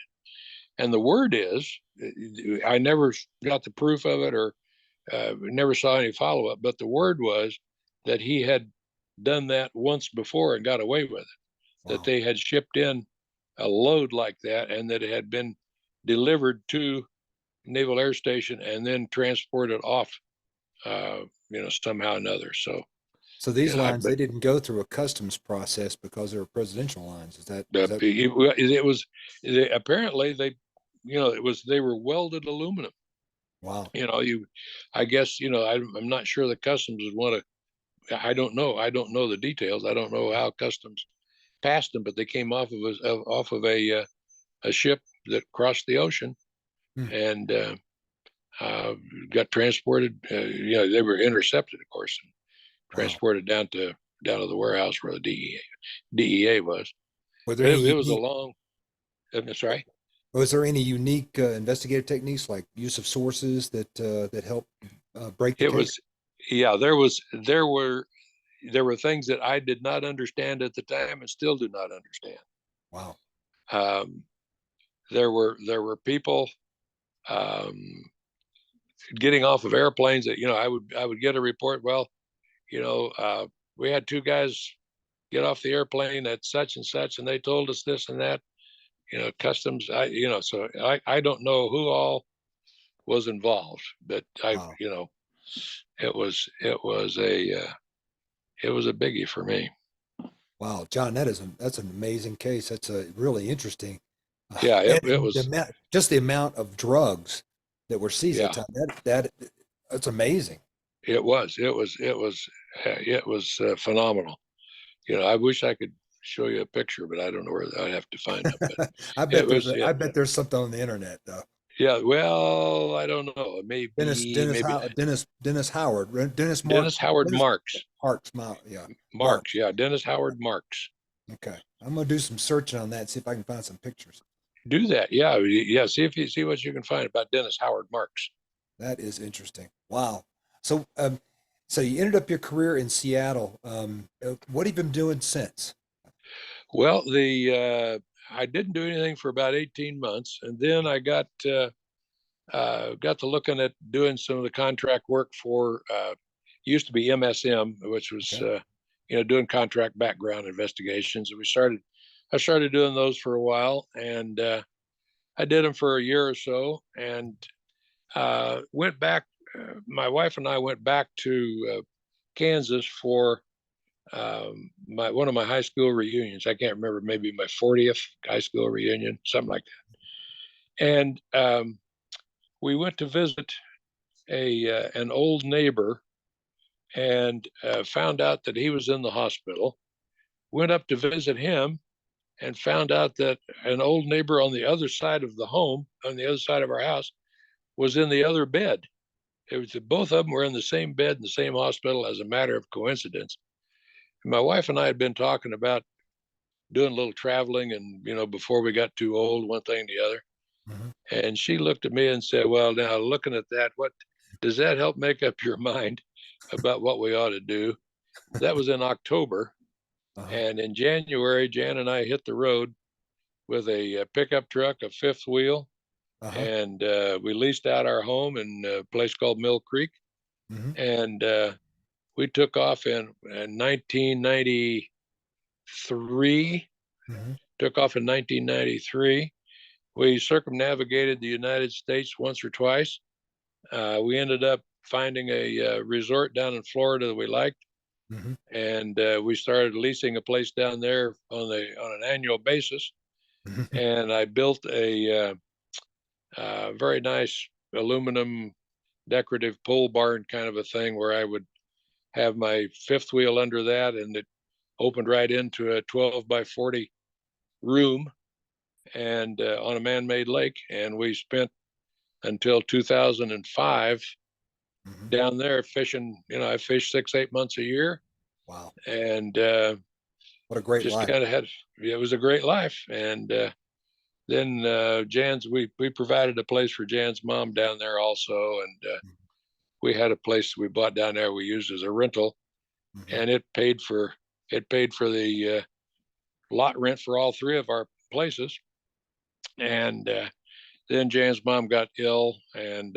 Speaker 2: And the word is, I never got the proof of it or never saw any follow up, but the word was that he had done that once before and got away with it. That
Speaker 1: Wow.
Speaker 2: they had shipped in a load like that, and that it had been delivered to Naval Air Station and then transported off, somehow or another. So,
Speaker 1: So these lines,
Speaker 2: but
Speaker 1: they didn't go through a customs process because they were presidential lines. Is that
Speaker 2: it was apparently they were welded aluminum.
Speaker 1: wow.
Speaker 2: I guess I'm not sure the customs would want to. I don't know. I don't know the details. I don't know how customs passed them, but they came off of a ship that crossed the ocean
Speaker 1: Hmm.
Speaker 2: and uh, got transported. They were intercepted, of course, and
Speaker 1: Wow.
Speaker 2: transported down to the warehouse where the DEA was.
Speaker 1: Were there
Speaker 2: But
Speaker 1: any
Speaker 2: it was a
Speaker 1: unique
Speaker 2: long. Sorry.
Speaker 1: was there any unique investigative techniques like use of sources that help break the
Speaker 2: It
Speaker 1: case?
Speaker 2: was, yeah. There were things that I did not understand at the time and still do not understand.
Speaker 1: Wow.
Speaker 2: Um, there were people um, getting off of airplanes that I would get a report. Well, we had two guys get off the airplane at such and such, and they told us this and that. Customs. So I don't know who all was involved, but
Speaker 1: Wow.
Speaker 2: it was a biggie for me.
Speaker 1: Wow, John, that's an amazing case. That's a really interesting.
Speaker 2: Yeah, it
Speaker 1: And the
Speaker 2: was.
Speaker 1: amount, just the amount of drugs that were seized at
Speaker 2: Yeah,
Speaker 1: the time, that's amazing.
Speaker 2: it was phenomenal. I wish I could show you a picture, but I don't know where I'd have to find it. But it was,
Speaker 1: I
Speaker 2: yeah,
Speaker 1: bet there's something on the internet though.
Speaker 2: yeah. Well, I don't know. Maybe
Speaker 1: Dennis
Speaker 2: Dennis Howard
Speaker 1: Dennis
Speaker 2: Marks.
Speaker 1: Harks, yeah,
Speaker 2: Marks,
Speaker 1: Marks.
Speaker 2: yeah, Dennis Howard Marks.
Speaker 1: Okay, I'm gonna do some searching on that and see if I can find some pictures.
Speaker 2: Do that, yeah, yeah. See what you can find about Dennis Howard Marks.
Speaker 1: That is interesting. Wow. So, so you ended up your career in Seattle. What have you been doing since?
Speaker 2: Well, the I didn't do anything for about 18 months, and then I got to looking at doing some of the contract work for used to be MSM, which was
Speaker 1: Okay.
Speaker 2: doing contract background investigations. And I started doing those for a while, and I did them for a year or so, and went back. My wife and I went back to Kansas for my one of my high school reunions. I can't remember, maybe my 40th high school reunion, something like that. And we went to visit a an old neighbor and found out that he was in the hospital. Went up to visit him and found out that an old neighbor on the other side of the home, on the other side of our house, was in the other bed. It was both of them were in the same bed in the same hospital as a matter of coincidence. And my wife and I had been talking about doing a little traveling, and before we got too old, one thing the other.
Speaker 1: Hmm.
Speaker 2: And she looked at me and said, "Well, now looking at that, what does that help make up your mind about what we ought to do?" That was in October,
Speaker 1: Uh-huh.
Speaker 2: and in January, Jan and I hit the road with a pickup truck, a fifth wheel,
Speaker 1: Uh-huh.
Speaker 2: and we leased out our home in a place called Mill Creek,
Speaker 1: Hmm.
Speaker 2: and we took off in 1993.
Speaker 1: Hmm.
Speaker 2: Took off in 1993. We circumnavigated the United States once or twice. We ended up finding a resort down in Florida that we liked,
Speaker 1: Hmm.
Speaker 2: and we started leasing a place down there on an annual basis.
Speaker 1: Hmm.
Speaker 2: And I built a very nice aluminum decorative pole barn kind of a thing where I would have my fifth wheel under that, and it opened right into a 12 by 40 room and on a man-made lake. And we spent until 2005
Speaker 1: Hmm.
Speaker 2: down there fishing. I fished 6-8 months a year,
Speaker 1: Wow.
Speaker 2: and
Speaker 1: What a great
Speaker 2: just
Speaker 1: life.
Speaker 2: kind of had. It was a great life. And then Jan's, we provided a place for Jan's mom down there also, and we had a place we bought down there we used as a rental,
Speaker 1: Hmm.
Speaker 2: and it paid for the lot rent for all three of our places. And then Jan's mom got ill, and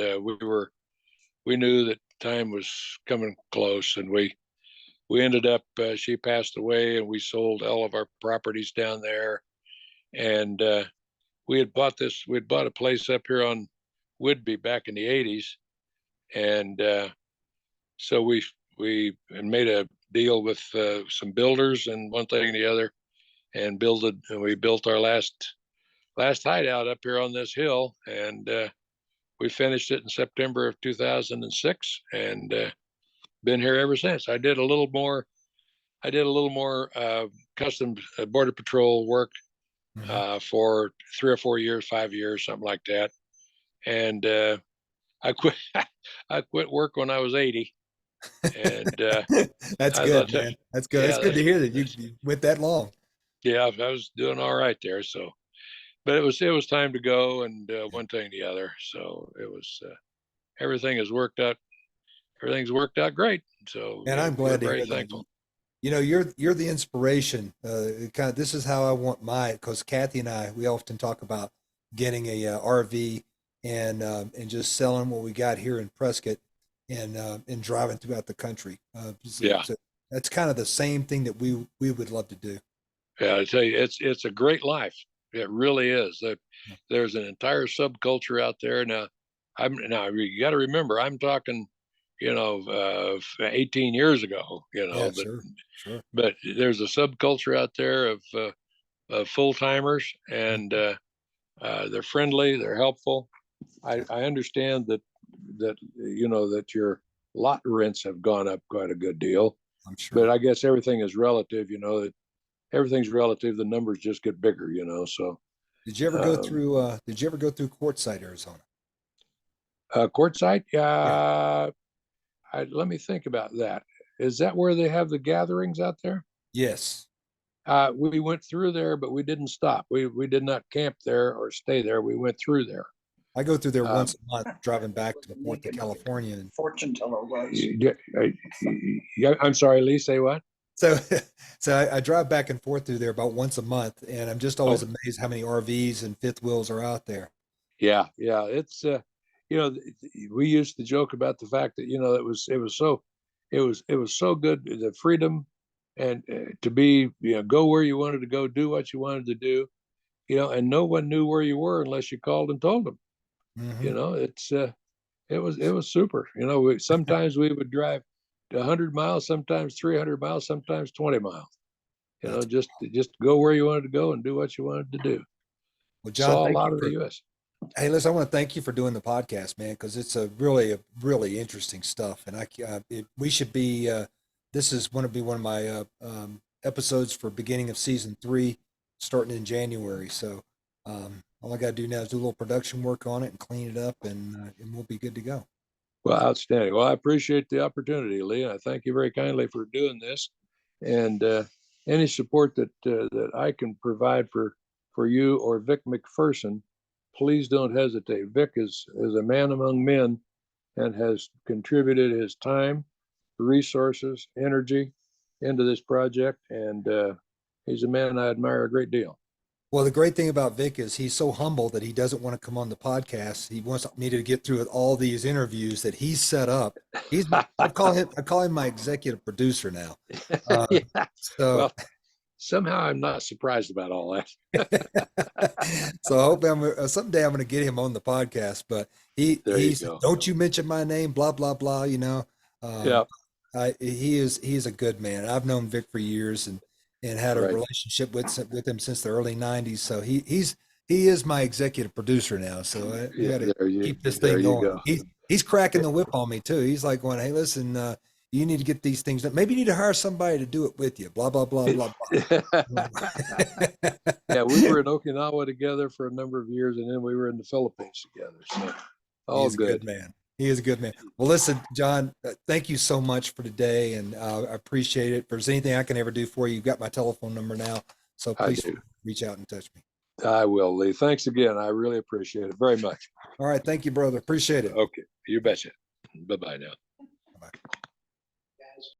Speaker 2: we knew that time was coming close, and we ended up she passed away, and we sold all of our properties down there. And we had bought a place up here on Whidbey back in the 80s, and so we made a deal with some builders and one thing and the other, and we built our last hideout up here on this hill, and we finished it in September of 2006, and been here ever since. I did a little more custom border patrol work
Speaker 1: Hmm.
Speaker 2: for 3 or 4 years, 5 years, something like that. And I quit. I quit work when I was 80, and
Speaker 1: That's
Speaker 2: I
Speaker 1: good,
Speaker 2: thought,
Speaker 1: man. That's good. That's
Speaker 2: yeah,
Speaker 1: good to hear that you went that long.
Speaker 2: yeah, I was doing all right there. So, but it was time to go, and
Speaker 1: Yeah.
Speaker 2: one thing and the other. So it was everything has worked out. Everything's worked out great. So
Speaker 1: And I'm
Speaker 2: we're
Speaker 1: glad to
Speaker 2: very
Speaker 1: hear that.
Speaker 2: thankful.
Speaker 1: You know, you're the inspiration. Kind of, this is how I want my, because Kathy and I, we often talk about getting a RV and just selling what we got here in Prescott and driving throughout the country.
Speaker 2: Yeah.
Speaker 1: So that's kind of the same thing that we would love to do.
Speaker 2: Yeah, I tell you, it's a great life. It really is. There's an entire subculture out there now. Now you got to remember, I'm talking, 18 years ago.
Speaker 1: Yeah,
Speaker 2: But
Speaker 1: sure, sure.
Speaker 2: there's a subculture out there of full timers, and they're friendly, they're helpful. I understand that your lot rents have gone up quite a good deal,
Speaker 1: I'm
Speaker 2: but
Speaker 1: sure.
Speaker 2: I guess everything is relative. Everything's relative. The numbers just get bigger. So um,
Speaker 1: Did you ever go through Quartzsite, Arizona?
Speaker 2: Quartzsite,
Speaker 1: Yeah.
Speaker 2: let me think about that. Is that where they have the gatherings out there?
Speaker 1: Yes.
Speaker 2: We went through there, but we didn't stop. We did not camp there or stay there. We went through there.
Speaker 1: I go through there once
Speaker 2: Um,
Speaker 1: a month, driving back and forth to California. And
Speaker 3: Fortune teller was.
Speaker 2: yeah, I'm sorry, Lee. Say what?
Speaker 1: so, I drive back and forth through there about once a month, and I'm just always
Speaker 2: Oh,
Speaker 1: amazed how many RVs and fifth wheels are out there.
Speaker 2: yeah, yeah. It's you know, we used to joke about the fact that it was so good, the freedom, and to be, go where you wanted to go, do what you wanted to do, and no one knew where you were unless you called and told them.
Speaker 1: Hmm.
Speaker 2: It's it was super. Sometimes we would drive 100 miles, sometimes 300 miles, sometimes 20 miles.
Speaker 1: That's
Speaker 2: Just go where you wanted to go and do what you wanted to do.
Speaker 1: well, John.
Speaker 2: Saw a
Speaker 1: Thank
Speaker 2: lot
Speaker 1: you
Speaker 2: of the
Speaker 1: for.
Speaker 2: U.S.
Speaker 1: Hey, listen, I want to thank you for doing the podcast, man, because it's a really interesting stuff, and we should be. This is going to be one of my episodes for beginning of season 3, starting in January. So all I got to do now is do a little production work on it and clean it up, and we'll be good to go.
Speaker 2: Well, outstanding. Well, I appreciate the opportunity, Lee. I thank you very kindly for doing this, and any support that I can provide for you or Vic McPherson, please don't hesitate. Vic is a man among men and has contributed his time, resources, energy into this project, and he's a man I admire a great deal.
Speaker 1: Well, the great thing about Vic is he's so humble that he doesn't want to come on the podcast. He wants me to get through with all these interviews that he's set up. I call him my executive producer now. Uh,
Speaker 2: Yeah.
Speaker 1: so
Speaker 2: Well, somehow I'm not surprised about all that.
Speaker 1: so I hope someday I'm going to get him on the podcast. But he
Speaker 2: There you
Speaker 1: he's
Speaker 2: go.
Speaker 1: don't you mention my name, blah blah blah. Um,
Speaker 2: Yeah.
Speaker 1: he is a good man. I've known Vic for years and had a
Speaker 2: Right.
Speaker 1: relationship with him since the early '90s. So he is my executive producer now. So we
Speaker 2: Yeah.
Speaker 1: got to keep this
Speaker 2: There
Speaker 1: thing
Speaker 2: you
Speaker 1: going.
Speaker 2: go.
Speaker 1: He's cracking the whip on me too. He's like going, "Hey, listen, you need to get these things done. Maybe you need to hire somebody to do it with you." Blah blah blah blah blah.
Speaker 2: Yeah, we were in Okinawa together for a number of years, and then we were in the Philippines together. So
Speaker 1: He
Speaker 2: all
Speaker 1: is a good
Speaker 2: good.
Speaker 1: man. He is a good man. Well, listen, John, thank you so much for today, and I appreciate it. If there's anything I can ever do for you, you've got my telephone number now, so
Speaker 2: I
Speaker 1: please
Speaker 2: do.
Speaker 1: reach out and touch me.
Speaker 2: I will, Lee. Thanks again. I really appreciate it very much.
Speaker 1: All right, thank you, brother. Appreciate it.
Speaker 2: Okay, you betcha. Bye bye now.